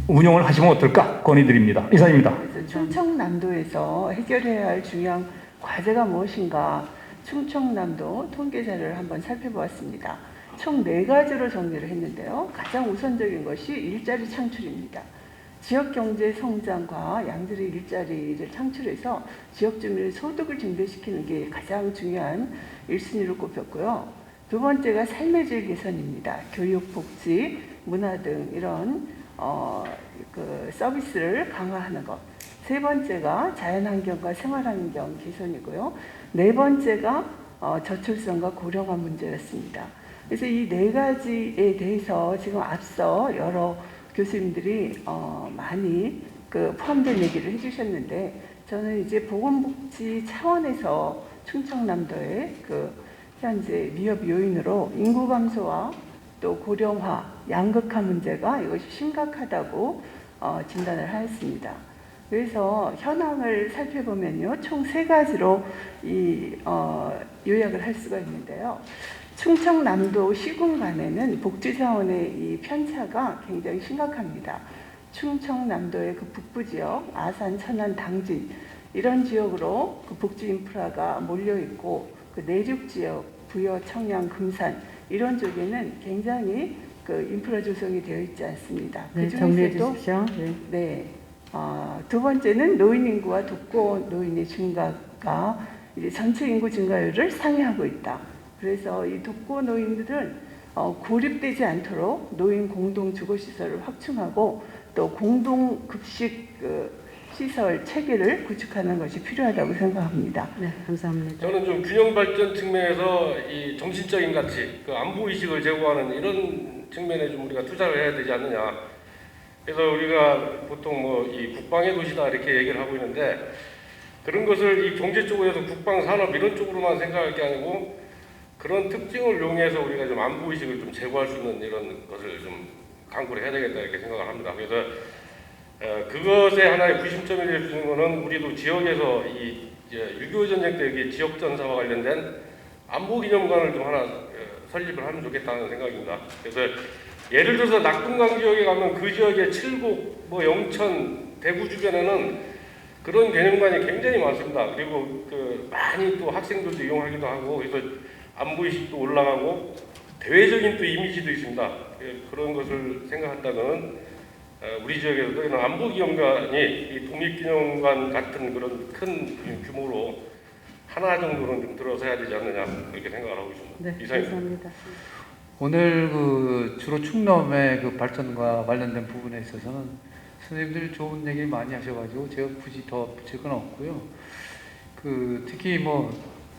운영을 하시면 어떨까 건의드립니다. 이상입니다. 충청남도에서 해결해야 할 중요한 과제가 무엇인가, 충청남도 통계 자료를 한번 살펴보았습니다. 총 4가지로 정리를 했는데요. 가장 우선적인 것이 일자리 창출입니다. 지역 경제 성장과 양질의 일자리를 창출해서 지역 주민의 소득을 증대시키는 게 가장 중요한 1순위로 꼽혔고요. 두 번째가 삶의 질 개선입니다. 교육, 복지, 문화 등 이런 서비스를 강화하는 것. 세 번째가 자연환경과 생활환경 개선이고요. 네 번째가 저출산과 고령화 문제였습니다. 그래서 이 4가지에 대해서 지금 앞서 여러 교수님들이 많이 포함된 얘기를 해주셨는데, 저는 이제 보건복지 차원에서 충청남도의 현재 위협 요인으로 인구 감소와 또 고령화, 양극화 문제가 이것이 심각하다고 진단을 하였습니다. 그래서 현황을 살펴보면요, 총 3가지로 요약을 할 수가 있는데요. 충청남도 시군 간에는 복지사원의 이 편차가 굉장히 심각합니다. 충청남도의 북부 지역, 아산, 천안, 당진 이런 지역으로 복지 인프라가 몰려 있고, 내륙 지역, 부여, 청양, 금산 이런 쪽에는 굉장히 인프라 조성이 되어 있지 않습니다. 네, 정리해 주십시오. 네. 두 번째는 노인 인구와 독거 노인의 증가가 이제 전체 인구 증가율을 상회하고 있다. 그래서 이 독거 노인들은 고립되지 않도록 노인 공동 주거 시설을 확충하고 또 공동 급식 시설 체계를 구축하는 것이 필요하다고 생각합니다. 네, 감사합니다. 저는 좀 균형 발전 측면에서 이 정신적인 가치, 안보 의식을 제고하는 이런 측면에 좀 우리가 투자를 해야 되지 않느냐. 그래서 우리가 보통 이 국방의 도시다 이렇게 얘기를 하고 있는데, 그런 것을 이 경제 쪽에서 국방 산업 이런 쪽으로만 생각할 게 아니고 그런 특징을 이용해서 우리가 좀 안보 의식을 좀 제고할 수 있는 이런 것을 좀 강구를 해야 되겠다 이렇게 생각을 합니다. 그래서 그것의 하나의 구심점이 될 수 있는 것은 우리도 지역에서 이 6.25 전쟁 때 이게 지역 전사와 관련된 안보 기념관을 좀 하나 설립을 하면 좋겠다는 생각입니다. 그래서 예를 들어서 낙동강 지역에 가면 그 지역의 칠곡, 영천, 대구 주변에는 그런 개념관이 굉장히 많습니다. 그리고 많이 또 학생들도 이용하기도 하고, 그래서 안보의식도 올라가고 대외적인 또 이미지도 있습니다. 그런 것을 생각한다면 우리 지역에서도 이런 안보기념관이 이 독립기념관 같은 그런 큰 규모로 하나 정도는 좀 들어서야 되지 않느냐 이렇게 생각을 하고 있습니다. 네, 이상입니다. 감사합니다. 오늘 그 주로 충남의 그 발전과 관련된 부분에 있어서는 선생님들이 좋은 얘기 많이 하셔가지고 제가 굳이 더 붙일 건 없고요. 그 특히 뭐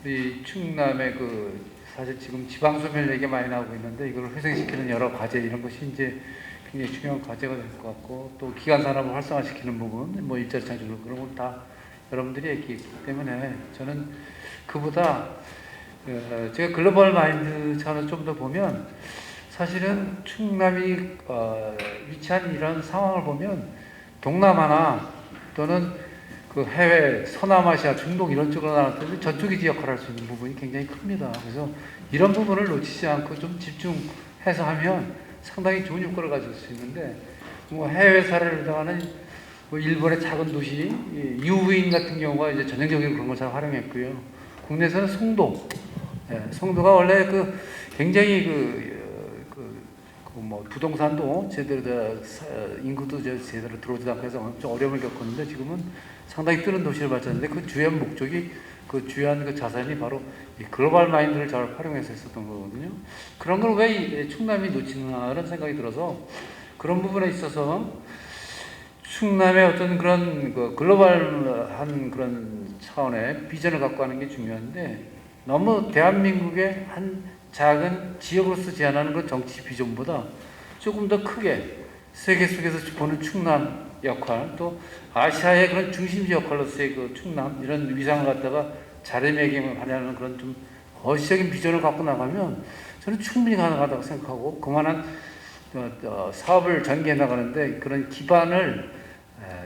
이 충남의 그 사실 지금 지방소멸 얘기 많이 나오고 있는데 이걸 회생시키는 여러 과제 이런 것이 이제 굉장히 중요한 과제가 될 것 같고 또 기간 산업을 활성화시키는 부분, 뭐 일자리 창출 그런 건 다 여러분들이 얘기했기 때문에 저는 그보다 제가 글로벌 마인드 차원을 좀 더 보면 사실은 충남이 위치한 이런 상황을 보면 동남아나 또는 그 해외, 서남아시아, 중동 이런 쪽으로 나갈 때 저쪽이 역할을 할 수 있는 부분이 굉장히 큽니다. 그래서 이런 부분을 놓치지 않고 좀 집중해서 하면 상당히 좋은 효과를 가질 수 있는데 뭐 해외 사례를 당하는 뭐 일본의 작은 도시 유부인 같은 경우가 이제 전형적으로 그런 걸 잘 활용했고요. 국내에서는 송도, 송도가 원래 그 굉장히 뭐 부동산도 제대로 인구도 제대로 들어오지 않고 해서 좀 어려움을 겪었는데 지금은 상당히 뜨는 도시를 발전했는데 그 주요한 목적이 그 주요한 그 자산이 바로 이 글로벌 마인드를 잘 활용해서 했었던 거거든요. 그런 걸 왜 충남이 놓치나 이런 생각이 들어서 그런 부분에 있어서 충남의 어떤 그런 그 글로벌한 그런 차원의 비전을 갖고 하는 게 중요한데 너무 대한민국의 한 작은 지역으로서 제안하는 그 정치 비전보다 조금 더 크게 세계 속에서 보는 충남 역할 또 아시아의 그런 중심지 역할로서의 그 충남 이런 위상을 갖다가 자리매김하려는 그런 좀 거시적인 비전을 갖고 나가면 저는 충분히 가능하다고 생각하고 그만한 사업을 전개해 나가는데 그런 기반을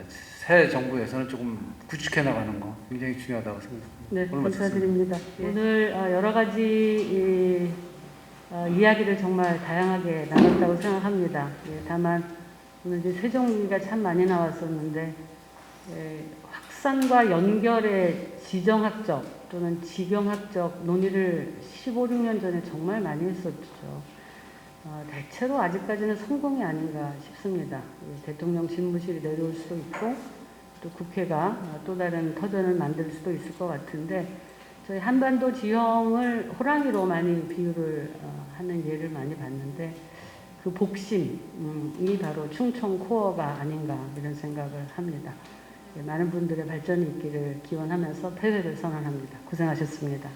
새 정부에서는 조금 구축해 나가는 거 굉장히 중요하다고 생각합니다. 네, 감사드립니다. 오늘 여러 가지 이야기를 정말 다양하게 나눴다고 생각합니다. 다만 오늘 이제 세종기가 참 많이 나왔었는데 확산과 연결의 지정학적 또는 지경학적 논의를 15, 16년 전에 정말 많이 했었죠. 대체로 아직까지는 성공이 아닌가 싶습니다. 대통령 집무실이 내려올 수도 있고 또 국회가 또 다른 터전을 만들 수도 있을 것 같은데 저희 한반도 지형을 호랑이로 많이 비유를 하는 예를 많이 봤는데 그 복심이 바로 충청 코어가 아닌가 이런 생각을 합니다. 많은 분들의 발전이 있기를 기원하면서 폐회를 선언합니다. 고생하셨습니다.